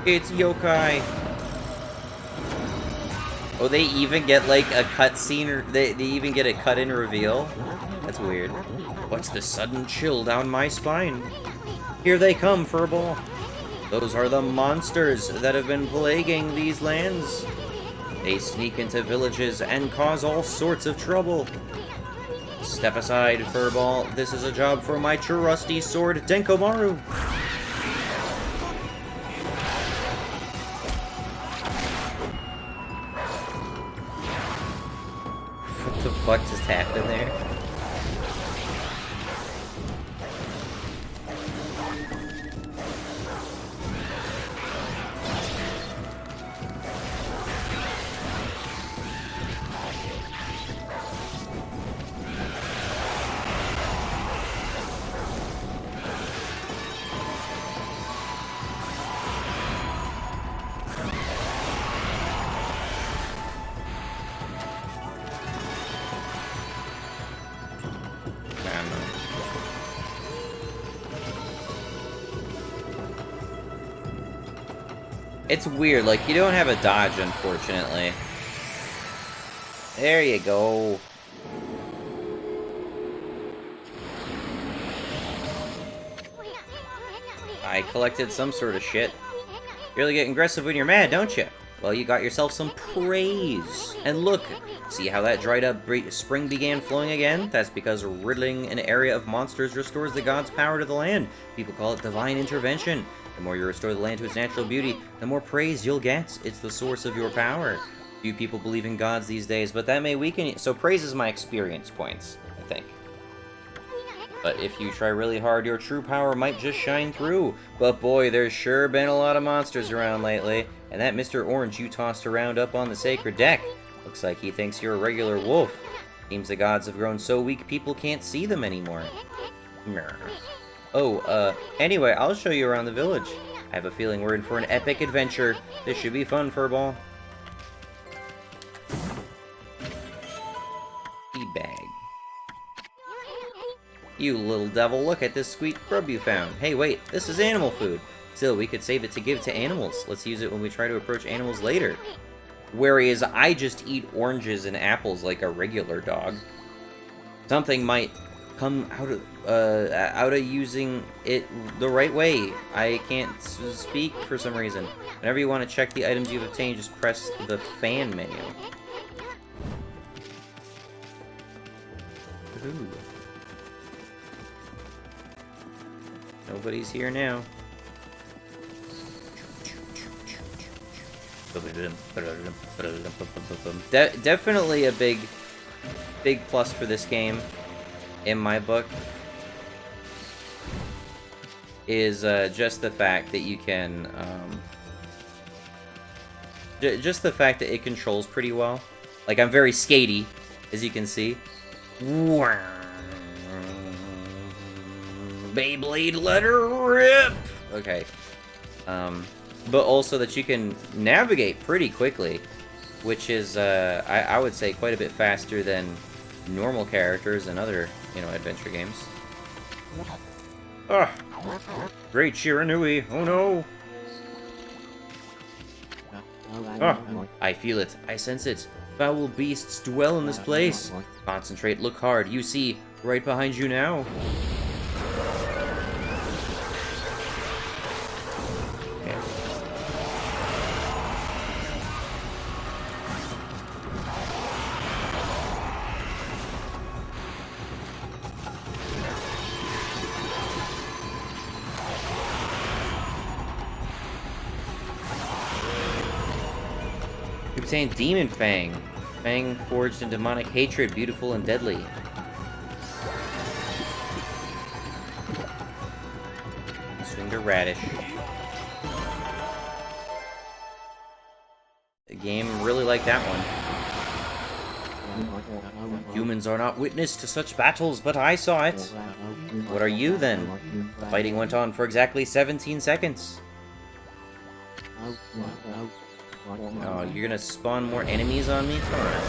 It's yokai. Oh, they even get like a cutscene, or they even get a cut-in reveal? That's weird. What's the sudden chill down my spine? Here they come, Furball. Those are the monsters that have been plaguing these lands. They sneak into villages and cause all sorts of trouble. Step aside, Furball. This is a job for my trusty sword, Denkomaru. What the fuck just happened there? It's weird, like, you don't have a dodge, unfortunately. There you go. I collected some sort of shit. You really get aggressive when you're mad, don't you? Well, you got yourself some praise. And look, see how that dried up spring began flowing again? That's because riddling an area of monsters restores the god's power to the land. People call it divine intervention. The more you restore the land to its natural beauty, the more praise you'll get. It's the source of your power. Few people believe in gods these days, but that may weaken you. So praise is my experience points, I think. But if you try really hard, your true power might just shine through. But boy, there's sure been a lot of monsters around lately. And that Mr. Orange you tossed around up on the sacred deck, looks like he thinks you're a regular wolf. Seems the gods have grown so weak people can't see them anymore. Oh, anyway, I'll show you around the village. I have a feeling we're in for an epic adventure. This should be fun, Furball. Bag. You little devil, look at this sweet grub you found. Hey, wait, this is animal food. Still, we could save it to give to animals. Let's use it when we try to approach animals later. Whereas I just eat oranges and apples like a regular dog. Something might come out of using it the right way. I can't speak for some reason. Whenever you want to check the items you've obtained, just press the fan menu. Ooh. Nobody's here now. Definitely a big plus for this game, in my book, is just the fact that you can, just the fact that it controls pretty well. Like, I'm very skatey, as you can see. Beyblade, let her rip! Okay. But also that you can navigate pretty quickly, which is, I would say, quite a bit faster than normal characters and other, you know, adventure games. Ah! Great Shiranui! Oh no! Ah! I feel it. I sense it. Foul beasts dwell in this place. Concentrate, look hard. You see, right behind you now. You obtain Demon Fang. Fang forged in demonic hatred, beautiful and deadly. Swing to Radish. The game really liked that one. Humans are not witness to such battles, but I saw it. What are you, then? The fighting went on for exactly 17 seconds. Oh, you're gonna spawn more enemies on me? Come on.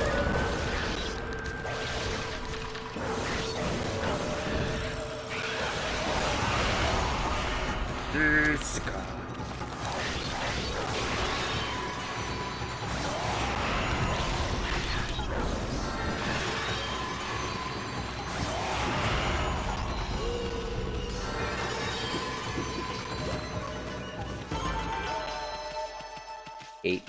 Eight.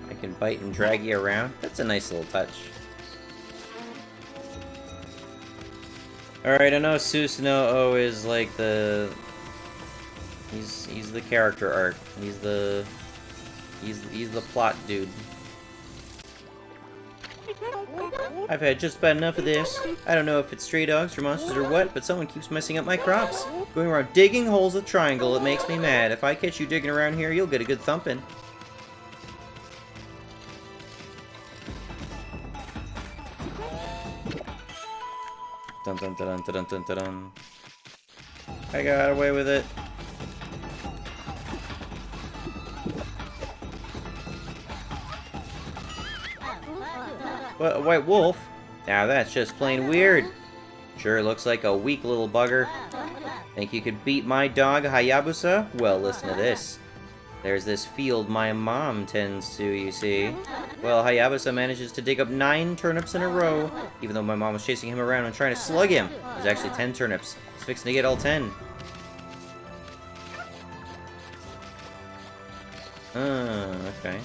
I can bite and drag you around. That's a nice little touch. Alright, I know Susanoo is like the... He's the character arc. He's the plot dude. I've had just about enough of this. I don't know if it's stray dogs or monsters or what, but someone keeps messing up my crops. Going around digging holes with triangle, it makes me mad. If I catch you digging around here, you'll get a good thumping. Dun dun dun dun dun dun dun dun. I got away with it. What, a white wolf? Now that's just plain weird. Sure looks like a weak little bugger. Think you could beat my dog, Hayabusa? Well, listen to this. There's this field my mom tends to, you see. Well, Hayabusa manages to dig up 9 turnips in a row, even though my mom was chasing him around and trying to slug him. There's actually 10 turnips. He's fixing to get all 10. Okay.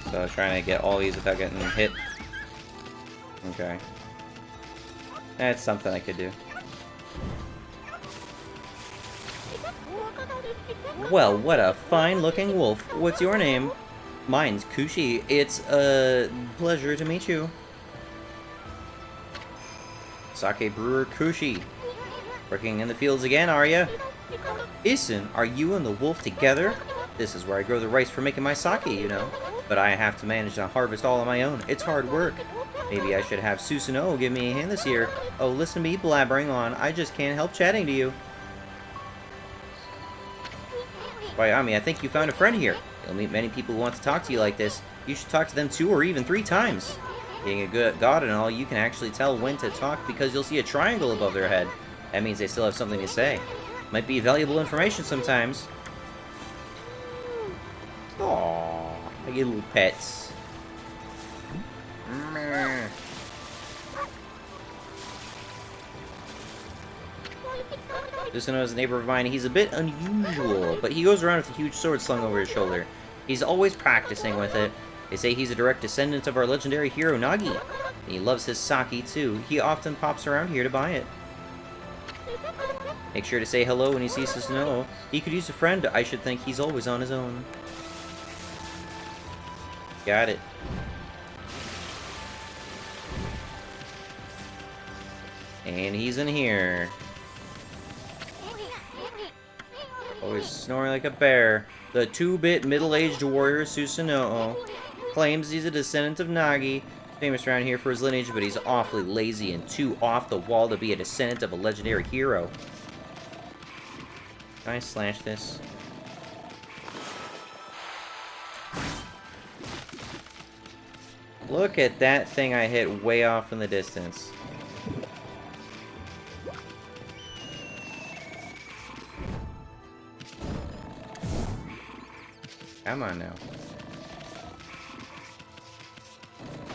So I was trying to get all these without getting hit. Okay. That's something I could do. Well, what a fine-looking wolf. What's your name? Mine's Kushi. It's a pleasure to meet you. Sake brewer Kushi. Working in the fields again, are ya? Issen, are you and the wolf together? This is where I grow the rice for making my sake, you know. but I have to manage to harvest all on my own. It's hard work. Maybe I should have Susanoo give me a hand this year. Oh, listen to me blabbering on. I just can't help chatting to you. Why, Ami, I think you found a friend here. You'll meet many people who want to talk to you like this. You should talk to them 2 or even 3 times. Being a good god and all, you can actually tell when to talk because you'll see a triangle above their head. That means they still have something to say. Might be valuable information sometimes. Aww, I get little pets. Susanoo is a neighbor of mine. He's a bit unusual, but he goes around with a huge sword slung over his shoulder. He's always practicing with it. They say he's a direct descendant of our legendary hero Nagi. And he loves his sake too. He often pops around here to buy it. Make sure to say hello when he sees Susanoo. He could use a friend. I should think he's always on his own. Got it. And he's in here. Always snoring like a bear. The 2-bit middle-aged warrior Susanoo claims he's a descendant of Nagi. Famous around here for his lineage, but he's awfully lazy and too off the wall to be a descendant of a legendary hero. Can I slash this? Look at that thing I hit way off in the distance. Come on now.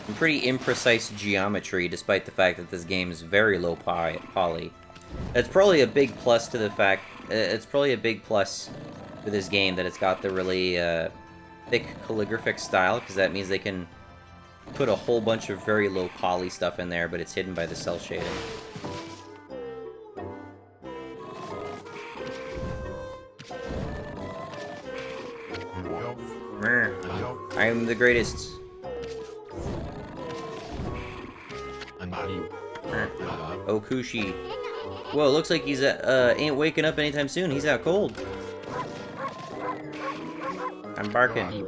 Some pretty imprecise geometry, despite the fact that this game is very low poly. It's probably a big plus to the fact. It's probably a big plus for this game that it's got the really thick calligraphic style, because that means they can put a whole bunch of very low poly stuff in there, but it's hidden by the cell shading. I'm the greatest. Okushi. Whoa, looks like he's ain't waking up anytime soon. He's out cold. I'm barking.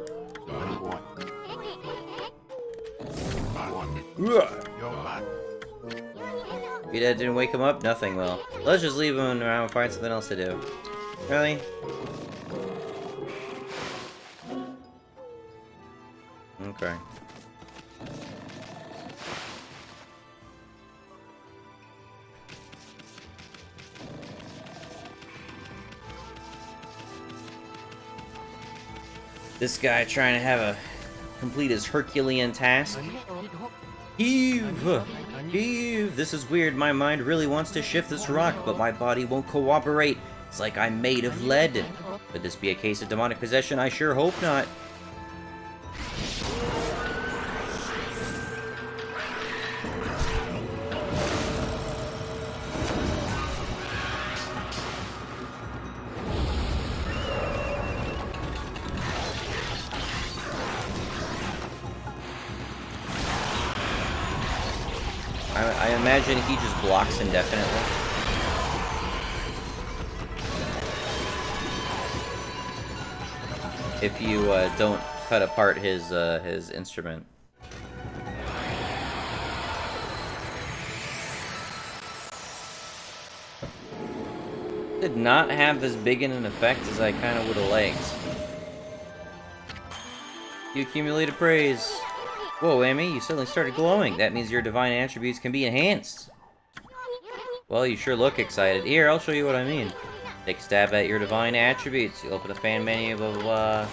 If that didn't wake him up, nothing will. Let's just leave him around and find something else to do. Really? Okay. This guy trying to have a complete his Herculean task. Heave! Heave! This is weird. My mind really wants to shift this rock, but my body won't cooperate. It's like I'm made of lead. Could this be a case of demonic possession? I sure hope not. I imagine he just blocks indefinitely. If you don't cut apart his instrument. Did not have as big an effect as I kind of would have liked. You accumulated praise. Whoa, Amy, you suddenly started glowing. That means your divine attributes can be enhanced. Well, you sure look excited. Here, I'll show you what I mean. Take a stab at your divine attributes. You open the fan menu, blah, blah, blah.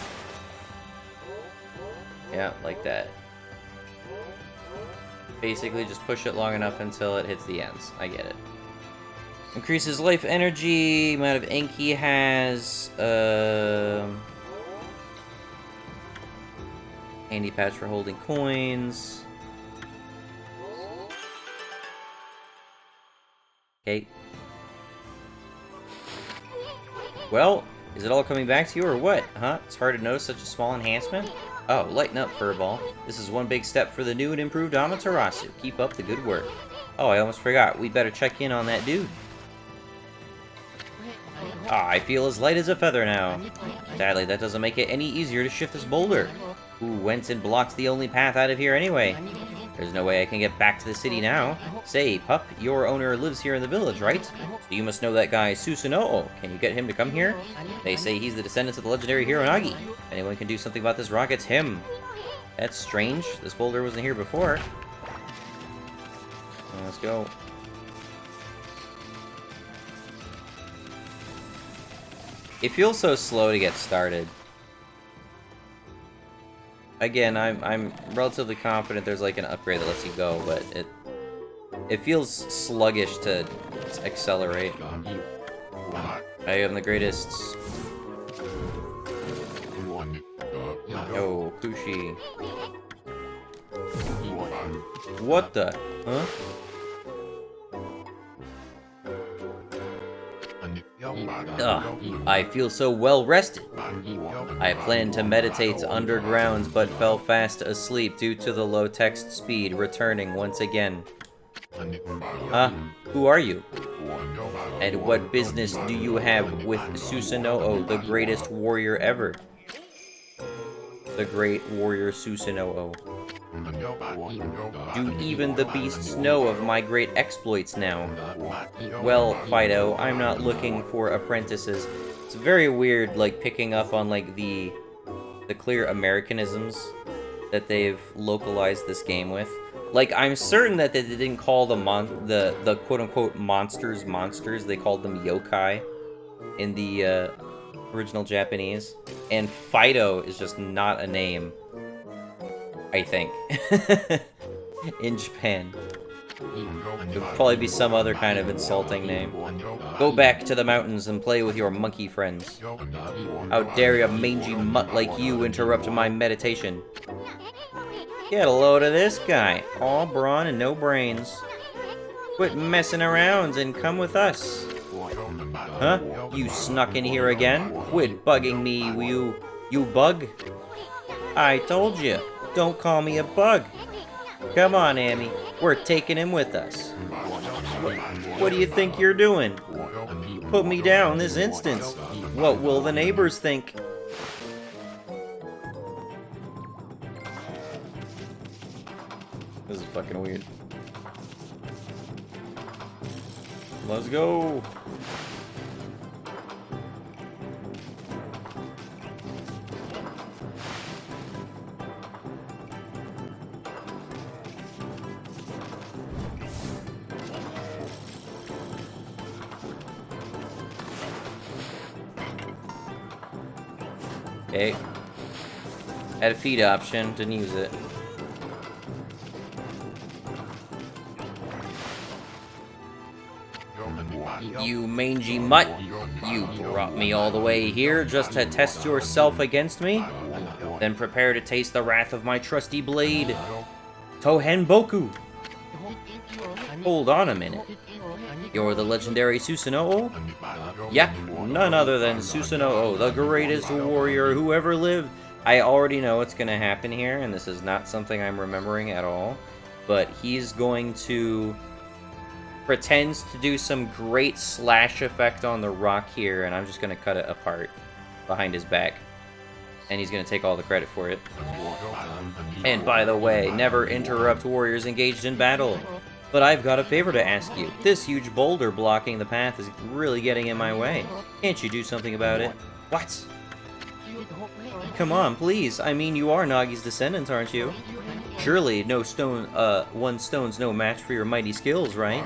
Yeah, like that. Basically, just push it long enough until it hits the ends. I get it. Increases life energy, amount of ink he has, handy patch for holding coins. Okay. Well, is it all coming back to you or what? Huh? It's hard to notice such a small enhancement? Oh, lighten up, Furball. This is one big step for the new and improved Amaterasu. Keep up the good work. Oh, I almost forgot. We'd better check in on that dude. Ah, I feel as light as a feather now. Sadly, that doesn't make it any easier to shift this boulder. Who went and blocked the only path out of here anyway? There's no way I can get back to the city now. Say, pup, your owner lives here in the village, right? So you must know that guy Susanoo. Can you get him to come here? They say he's the descendant of the legendary hero Nagi. If anyone can do something about this rock, it's him. That's strange. This boulder wasn't here before. Let's go. It feels so slow to get started. Again, I'm relatively confident there's like an upgrade that lets you go, but it feels sluggish to accelerate. I am the greatest. Oh, Kushi. What the? Huh? Ugh, I feel so well rested. I planned to meditate underground, but fell fast asleep due to the low text speed, returning once again. Who are you? And what business do you have with Susanoo, the greatest warrior ever? The great warrior Susanoo. Do even the beasts know of my great exploits now? Well, Fido, I'm not looking for apprentices. It's very weird, like, picking up on, like, the clear Americanisms that they've localized this game with. Like, I'm certain that they didn't call the quote-unquote monsters monsters. They called them yokai in the original Japanese. And Fido is just not a name, I think, in Japan. It would probably be some other kind of insulting name. Go back to the mountains and play with your monkey friends. How dare a mangy mutt like you interrupt my meditation? Get a load of this guy. All brawn and no brains. Quit messing around and come with us. Huh? You snuck in here again? Quit bugging me, you bug. I told you. Don't call me a bug. Come on, Amy. We're taking him with us. What do you think you're doing? Put me down this instant. What will the neighbors think? This is fucking weird. Let's go. Okay. Had a feed option, didn't use it. You mangy mutt! You brought me all the way here just to test yourself against me? Then prepare to taste the wrath of my trusty blade. Tohen Boku! Hold on a minute. You're the legendary Susanoo? Yep, none other than Susanoo, the greatest warrior who ever lived. I already know what's going to happen here, and this is not something I'm remembering at all. But he's going to pretend to do some great slash effect on the rock here, and I'm just going to cut it apart behind his back. And he's going to take all the credit for it. And by the way, never interrupt warriors engaged in battle. But I've got a favor to ask you. This huge boulder blocking the path is really getting in my way. Can't you do something about it? What? Come on, please. I mean, you are Nagi's descendants, aren't you? Surely one stone's no match for your mighty skills, right?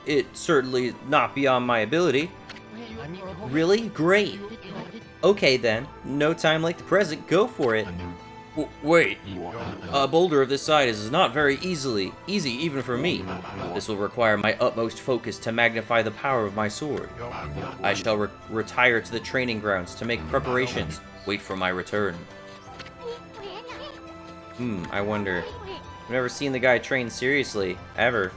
It's certainly not beyond my ability. Really? Great. Okay then, no time like the present, go for it. Wait, a boulder of this size is not very easy even for me. This will require my utmost focus to magnify the power of my sword. I shall retire to the training grounds to make preparations. Wait for my return. I wonder. I've never seen the guy train seriously, ever.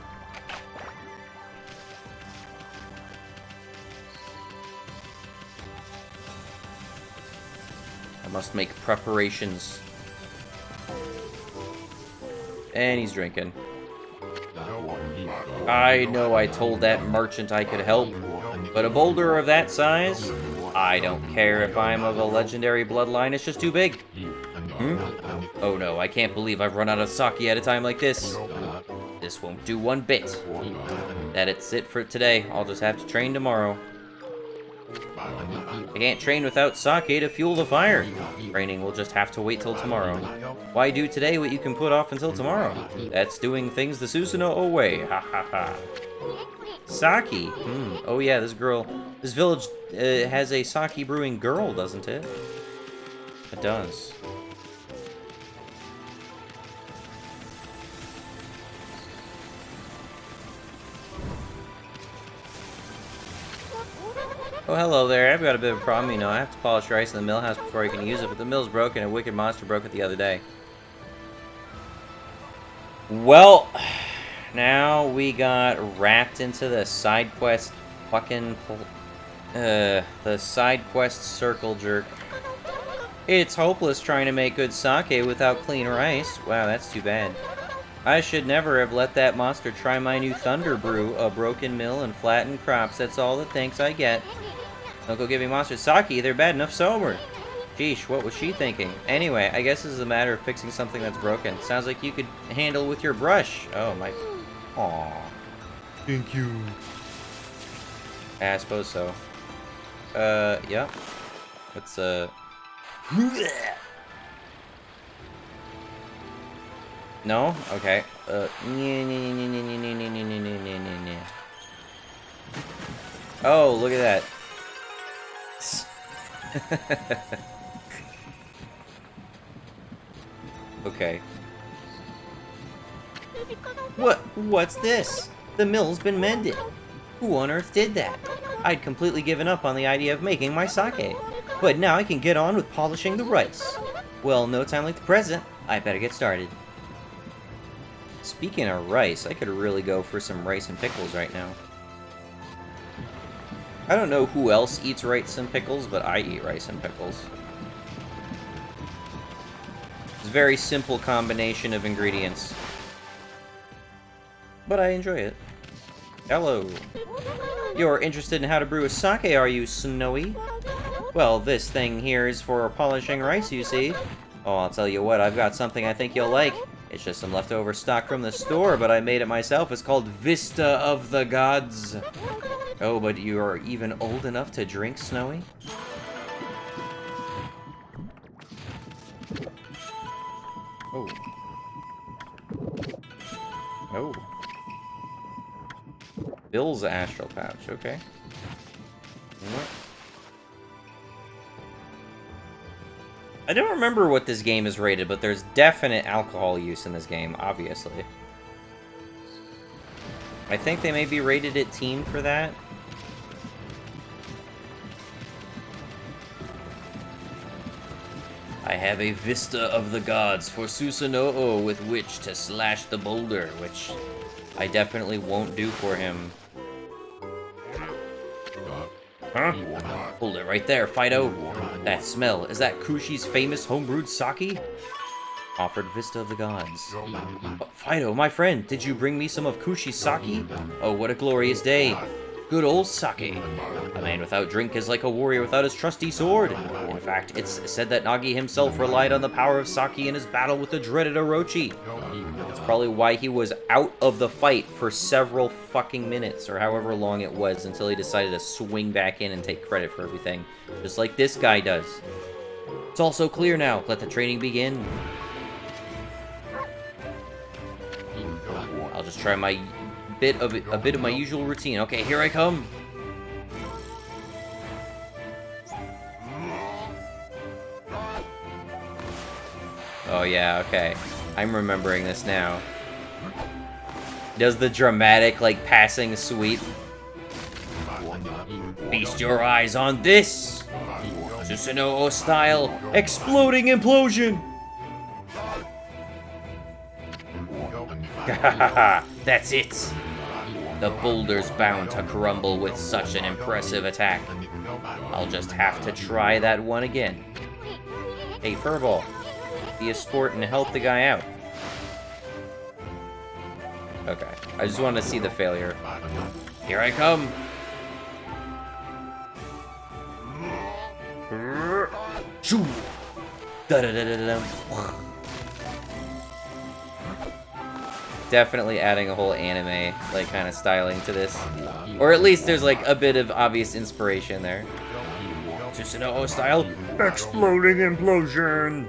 I must make preparations. And he's drinking. I know I told that merchant I could help, but a boulder of that size? I don't care if I'm of a legendary bloodline, it's just too big. Oh no, I can't believe I've run out of sake at a time like this. This won't do one bit. That's it for today. I'll just have to train tomorrow. I can't train without sake to fuel the fire. Training will just have to wait till tomorrow. Why do today what you can put off until tomorrow? That's doing things the Susanoo way. Ha ha ha. Sake. Oh yeah, this village has a sake brewing girl, doesn't it? It does. Oh, hello there. I've got a bit of a problem, you know. I have to polish rice in the mill house before I can use it, but the mill's broken and a wicked monster broke it the other day. Well, now we got wrapped into the side quest fucking... the side quest circle jerk. It's hopeless trying to make good sake without clean rice. Wow, that's too bad. I should never have let that monster try my new Thunder Brew, a broken mill and flattened crops. That's all the thanks I get. Don't go giving monsters sake, they're bad enough sober. Sheesh, what was she thinking? Anyway, I guess this is a matter of fixing something that's broken. Sounds like you could handle with your brush. Oh, my... Aww. Thank you. I suppose so. Yeah. Let's, No? Okay. Oh, look at that. Okay. What's this? The mill's been mended. Who on earth did that? I'd completely given up on the idea of making my sake. But now I can get on with polishing the rice. Well, no time like the present. I better get started. Speaking of rice, I could really go for some rice and pickles right now. I don't know who else eats rice and pickles, but I eat rice and pickles. It's a very simple combination of ingredients. But I enjoy it. Hello. You're interested in how to brew a sake, are you, Snowy? Well, this thing here is for polishing rice, you see. Oh, I'll tell you what, I've got something I think you'll like. It's just some leftover stock from the store, but I made it myself. It's called Vista of the Gods. Oh, but you are even old enough to drink, Snowy? Oh. Oh. Bill's astral pouch, okay. What? I don't remember what this game is rated, but there's definite alcohol use in this game, obviously. I think they may be rated at teen for that. I have a Vista of the Gods for Susanoo with which to slash the boulder, which I definitely won't do for him. Huh? Hold it right there, Fido. That smell, is that Kushi's famous homebrewed sake? Offered Vista of the Gods. Oh, Fido, my friend, did you bring me some of Kushi's sake? Oh, what a glorious day. Good old sake. A man without drink is like a warrior without his trusty sword. In fact, it's said that Nagi himself relied on the power of sake in his battle with the dreaded Orochi. That's probably why he was out of the fight for several fucking minutes, or however long it was, until he decided to swing back in and take credit for everything. Just like this guy does. It's all so clear now. Let the training begin. I'll just try my a bit of my usual routine. Okay, here I come. Oh yeah, okay. I'm remembering this now. Does the dramatic, like, passing sweep. Feast your eyes on this! Susanoo style exploding implosion! That's it! The boulder's bound to crumble with such an impressive attack. I'll just have to try that one again. Hey, Furball. Be a sport and help the guy out. Okay, I just wanted to see the failure. Here I come! Shoo! Da-da-da-da-da. Definitely adding a whole anime, like, kind of styling to this. Or at least there's, like, a bit of obvious inspiration there. Susanoo style. Exploding implosion!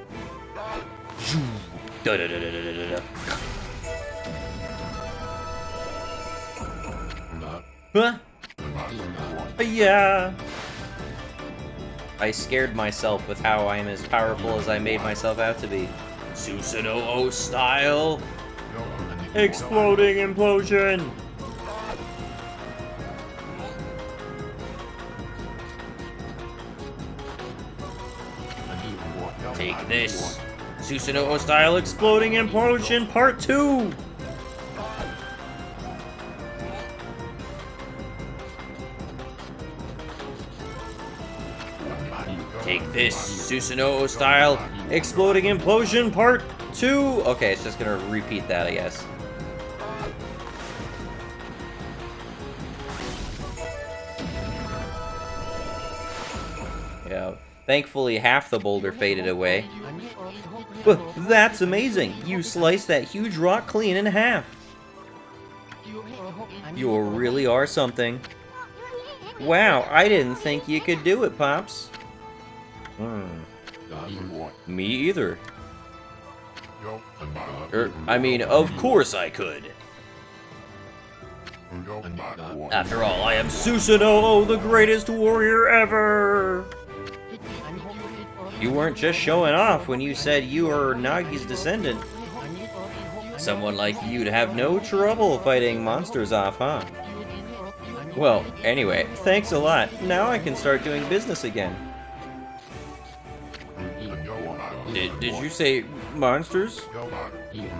Da-da-da-da-da-da-da. Huh? Yeah! I scared myself with how I'm as powerful as I made myself out to be. Susanoo style! Exploding implosion! Take this! Susanoo style exploding implosion part 2! Take this, Susanoo style exploding implosion part 2! Okay, it's just gonna repeat that, I guess. Yeah. Thankfully, half the boulder faded away. But that's amazing! You sliced that huge rock clean in half! You really are something. Wow, I didn't think you could do it, Pops. Me either. I mean, of course I could. After all, I am Susanoo, the greatest warrior ever! You weren't just showing off when you said you were Nagi's descendant. Someone like you'd have no trouble fighting monsters off, huh? Well, anyway, thanks a lot. Now I can start doing business again. Did you say monsters?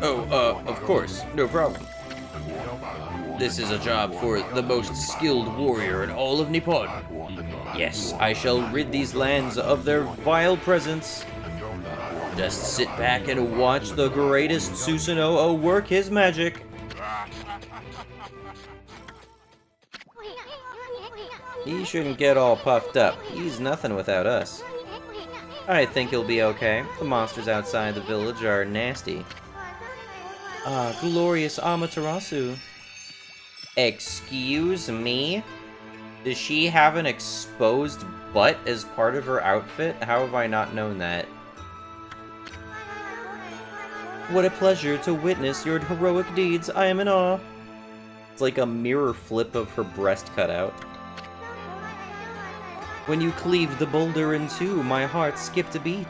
Oh, of course. No problem. This is a job for the most skilled warrior in all of Nippon. Yes, I shall rid these lands of their vile presence. Just sit back and watch the greatest Susanoo work his magic. He shouldn't get all puffed up. He's nothing without us. I think he'll be okay. The monsters outside the village are nasty. Ah, glorious Amaterasu. Excuse me? Does she have an exposed butt as part of her outfit? How have I not known that? What a pleasure to witness your heroic deeds. I am in awe. It's like a mirror flip of her breast cut out. When you cleaved the boulder in two, my heart skipped a beat.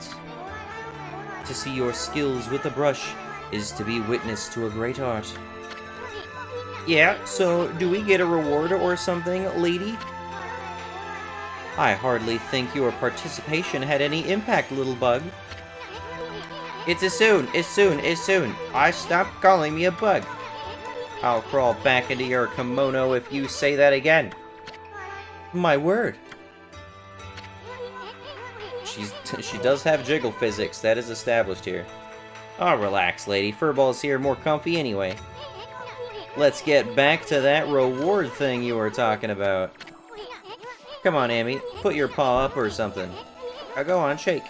To see your skills with the brush is to be witness to a great art. Yeah, so do we get a reward or something, lady? I hardly think your participation had any impact, little bug. It's soon. I stopped calling me a bug. I'll crawl back into your kimono if you say that again. My word. She does have jiggle physics, that is established here. Oh, relax, lady. Furball's here more comfy anyway. Let's get back to that reward thing you were talking about. Come on, Amy. Put your paw up or something. Now go on, shake.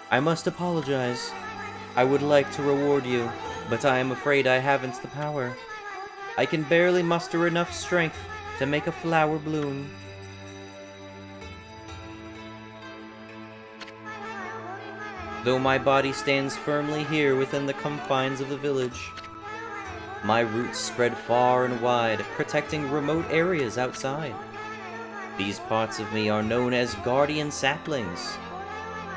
I must apologize. I would like to reward you, but I am afraid I haven't the power. I can barely muster enough strength to make a flower bloom. Though my body stands firmly here within the confines of the village, my roots spread far and wide, protecting remote areas outside. These parts of me are known as guardian saplings.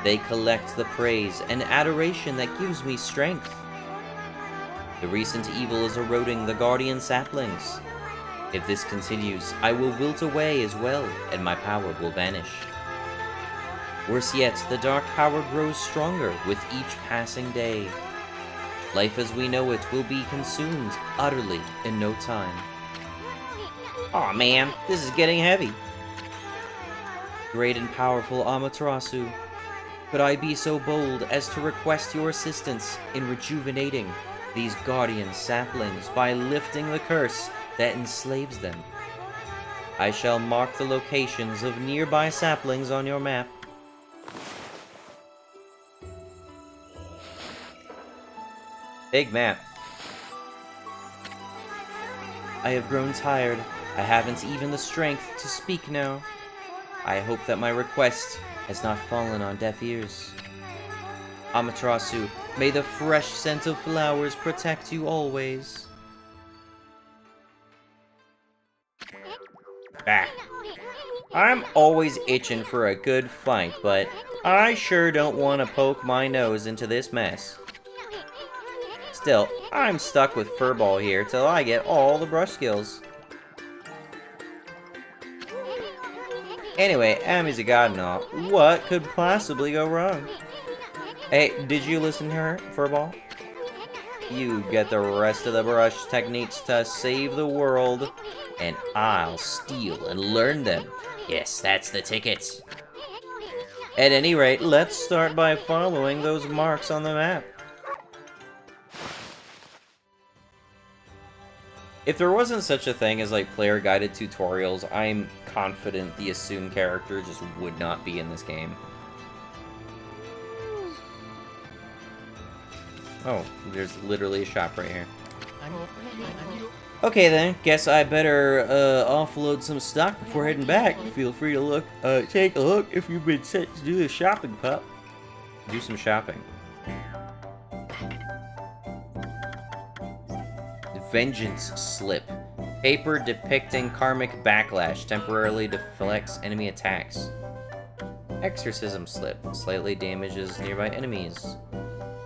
They collect the praise and adoration that gives me strength. The recent evil is eroding the guardian saplings. If this continues, I will wilt away as well, and my power will vanish. Worse yet, the dark power grows stronger with each passing day. Life as we know it will be consumed utterly in no time. Aw man, this is getting heavy. Great and powerful Amaterasu, could I be so bold as to request your assistance in rejuvenating these guardian saplings by lifting the curse that enslaves them? I shall mark the locations of nearby saplings on your map. Big map. I have grown tired. I haven't even the strength to speak now. I hope that my request has not fallen on deaf ears. Amaterasu, may the fresh scent of flowers protect you always. Bah. I'm always itching for a good fight, but I sure don't want to poke my nose into this mess. Still, I'm stuck with Furball here till I get all the brush skills. Anyway, Amy's a god and all. What could possibly go wrong? Hey, did you listen to her, Furball? You get the rest of the brush techniques to save the world, and I'll steal and learn them. Yes, that's the ticket. At any rate, let's start by following those marks on the map. If there wasn't such a thing as, like, player-guided tutorials, I'm confident the assumed character just would not be in this game. Oh, there's literally a shop right here. Okay then, guess I better offload some stock before heading back. Feel free to take a look if you've been set to do the shopping, pup. Do some shopping. Vengeance Slip. Paper depicting karmic backlash. Temporarily deflects enemy attacks. Exorcism Slip. Slightly damages nearby enemies.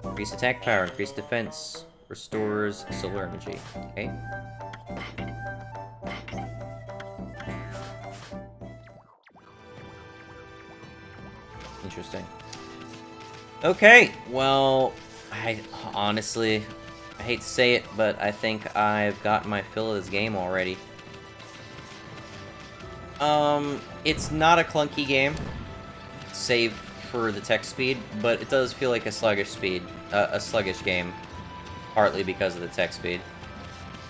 Increased attack power. Increased defense. Restores solar energy. Okay. Interesting. Okay, well, I hate to say it, but I think I've gotten my fill of this game already. It's not a clunky game, save for the text speed, but it does feel like a sluggish game, partly because of the text speed.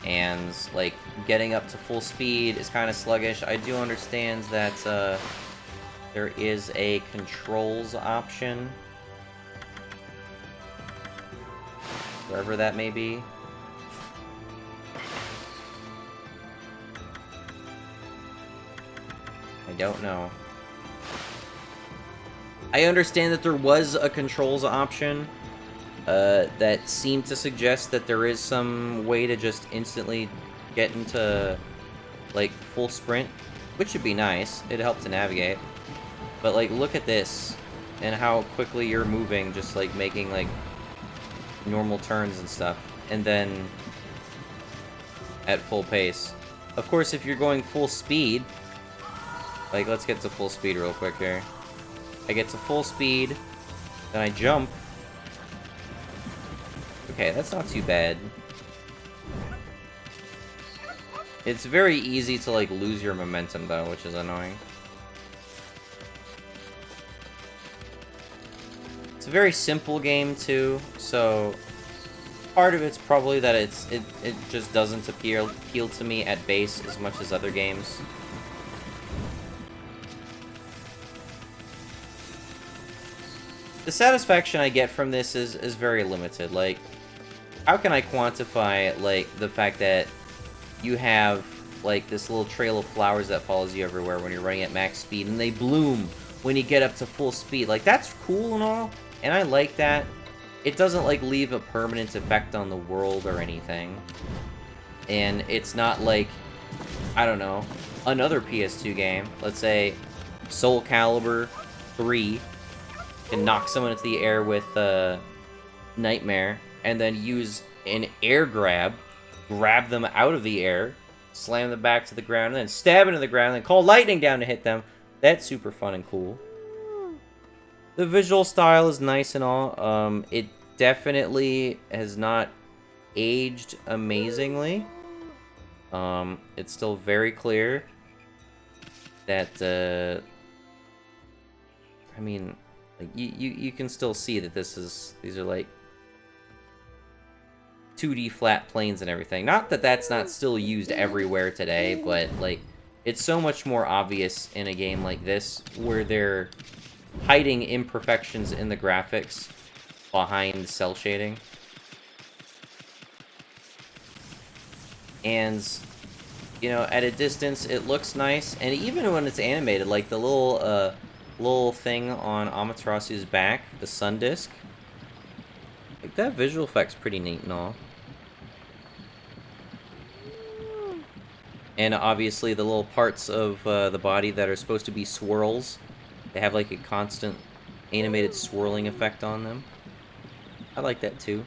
And, like, getting up to full speed is kind of sluggish. I do understand that, there is a controls option, wherever that may be. I don't know. I understand that there was a controls option that seemed to suggest that there is some way to just instantly get into, like, full sprint, which would be nice. It'd help to navigate. But, like, look at this, and how quickly you're moving, just, like, making, like, normal turns and stuff, and then at full pace. Of course, if you're going full speed, like, let's get to full speed real quick here. I get to full speed, then I jump. Okay, that's not too bad. It's very easy to, like, lose your momentum, though, which is annoying. It's a very simple game, too, so part of it's probably that it just doesn't appeal to me at base as much as other games. The satisfaction I get from this is very limited. Like, how can I quantify, like, the fact that you have, like, this little trail of flowers that follows you everywhere when you're running at max speed, and they bloom when you get up to full speed? Like, that's cool and all, and I like that. It doesn't, like, leave a permanent effect on the world or anything. And it's not like, I don't know, another PS2 game. Let's say Soul Calibur 3 can knock someone into the air with Nightmare, and then use an air grab them out of the air, slam them back to the ground, and then stab into the ground, and call lightning down to hit them. That's super fun and cool. The visual style is nice and all. It definitely has not aged amazingly. It's still very clear that, I mean, like, you can still see that these are, like, 2D flat planes and everything. Not that that's not still used everywhere today, but, like, it's so much more obvious in a game like this, where they're hiding imperfections in the graphics behind cell shading. And, you know, at a distance, it looks nice. And even when it's animated, like the little thing on Amaterasu's back, the sun disk, like that visual effect's pretty neat and all. And obviously the little parts of the body that are supposed to be swirls, they have like a constant animated swirling effect on them. I like that too.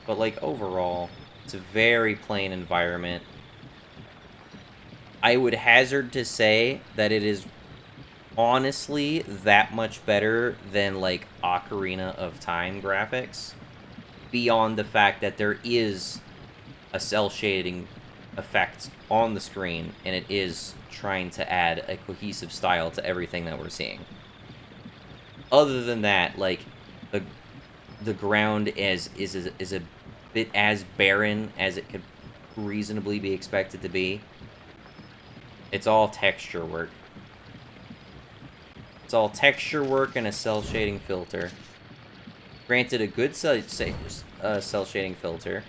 But like overall, it's a very plain environment. I would hazard to say that it is honestly that much better than like Ocarina of Time graphics, beyond the fact that there is a cell shading effect on the screen, and it is trying to add a cohesive style to everything that we're seeing. Other than that, like, the ground is a bit as barren as it could reasonably be expected to be. It's all texture work. It's all texture work and a cell shading filter. Granted, a good cell shading filter,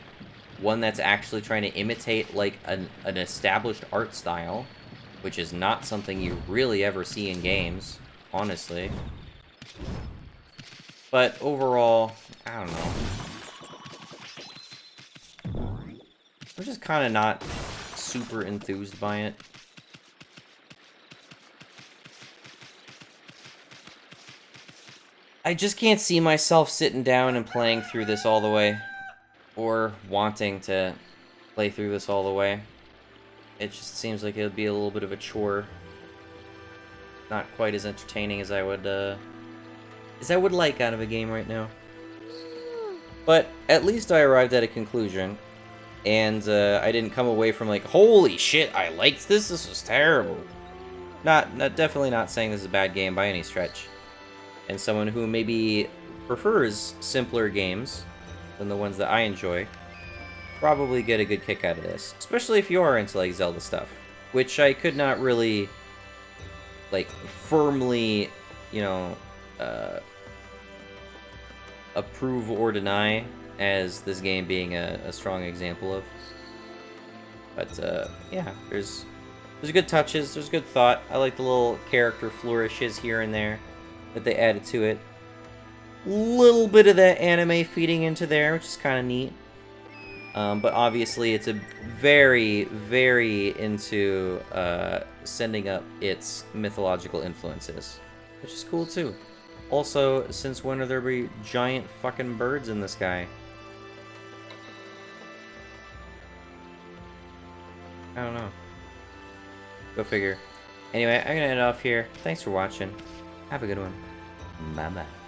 one that's actually trying to imitate like an established art style, which is not something you really ever see in games, honestly. But overall, I don't know. I'm just kind of not super enthused by it. I just can't see myself sitting down and playing through this all the way. Or wanting to play through this all the way. It just seems like it would be a little bit of a chore. Not quite as entertaining as I would like out of a game right now. But at least I arrived at a conclusion. And I didn't come away from like, holy shit, I liked this? This was terrible. Definitely not saying this is a bad game by any stretch. And someone who maybe prefers simpler games than the ones that I enjoy, probably get a good kick out of this. Especially if you are into, like, Zelda stuff. Which I could not really, like, firmly, you know, approve or deny as this game being a strong example of. But, yeah, there's good touches, there's good thought. I like the little character flourishes here and there that they added to it. Little bit of that anime feeding into there, which is kind of neat. But obviously it's a very, very into sending up its mythological influences, which is cool too. Also, since when are there be giant fucking birds in the sky? I don't know. Go figure. Anyway, I'm gonna end off here. Thanks for watching. Have a good one. Bye-bye.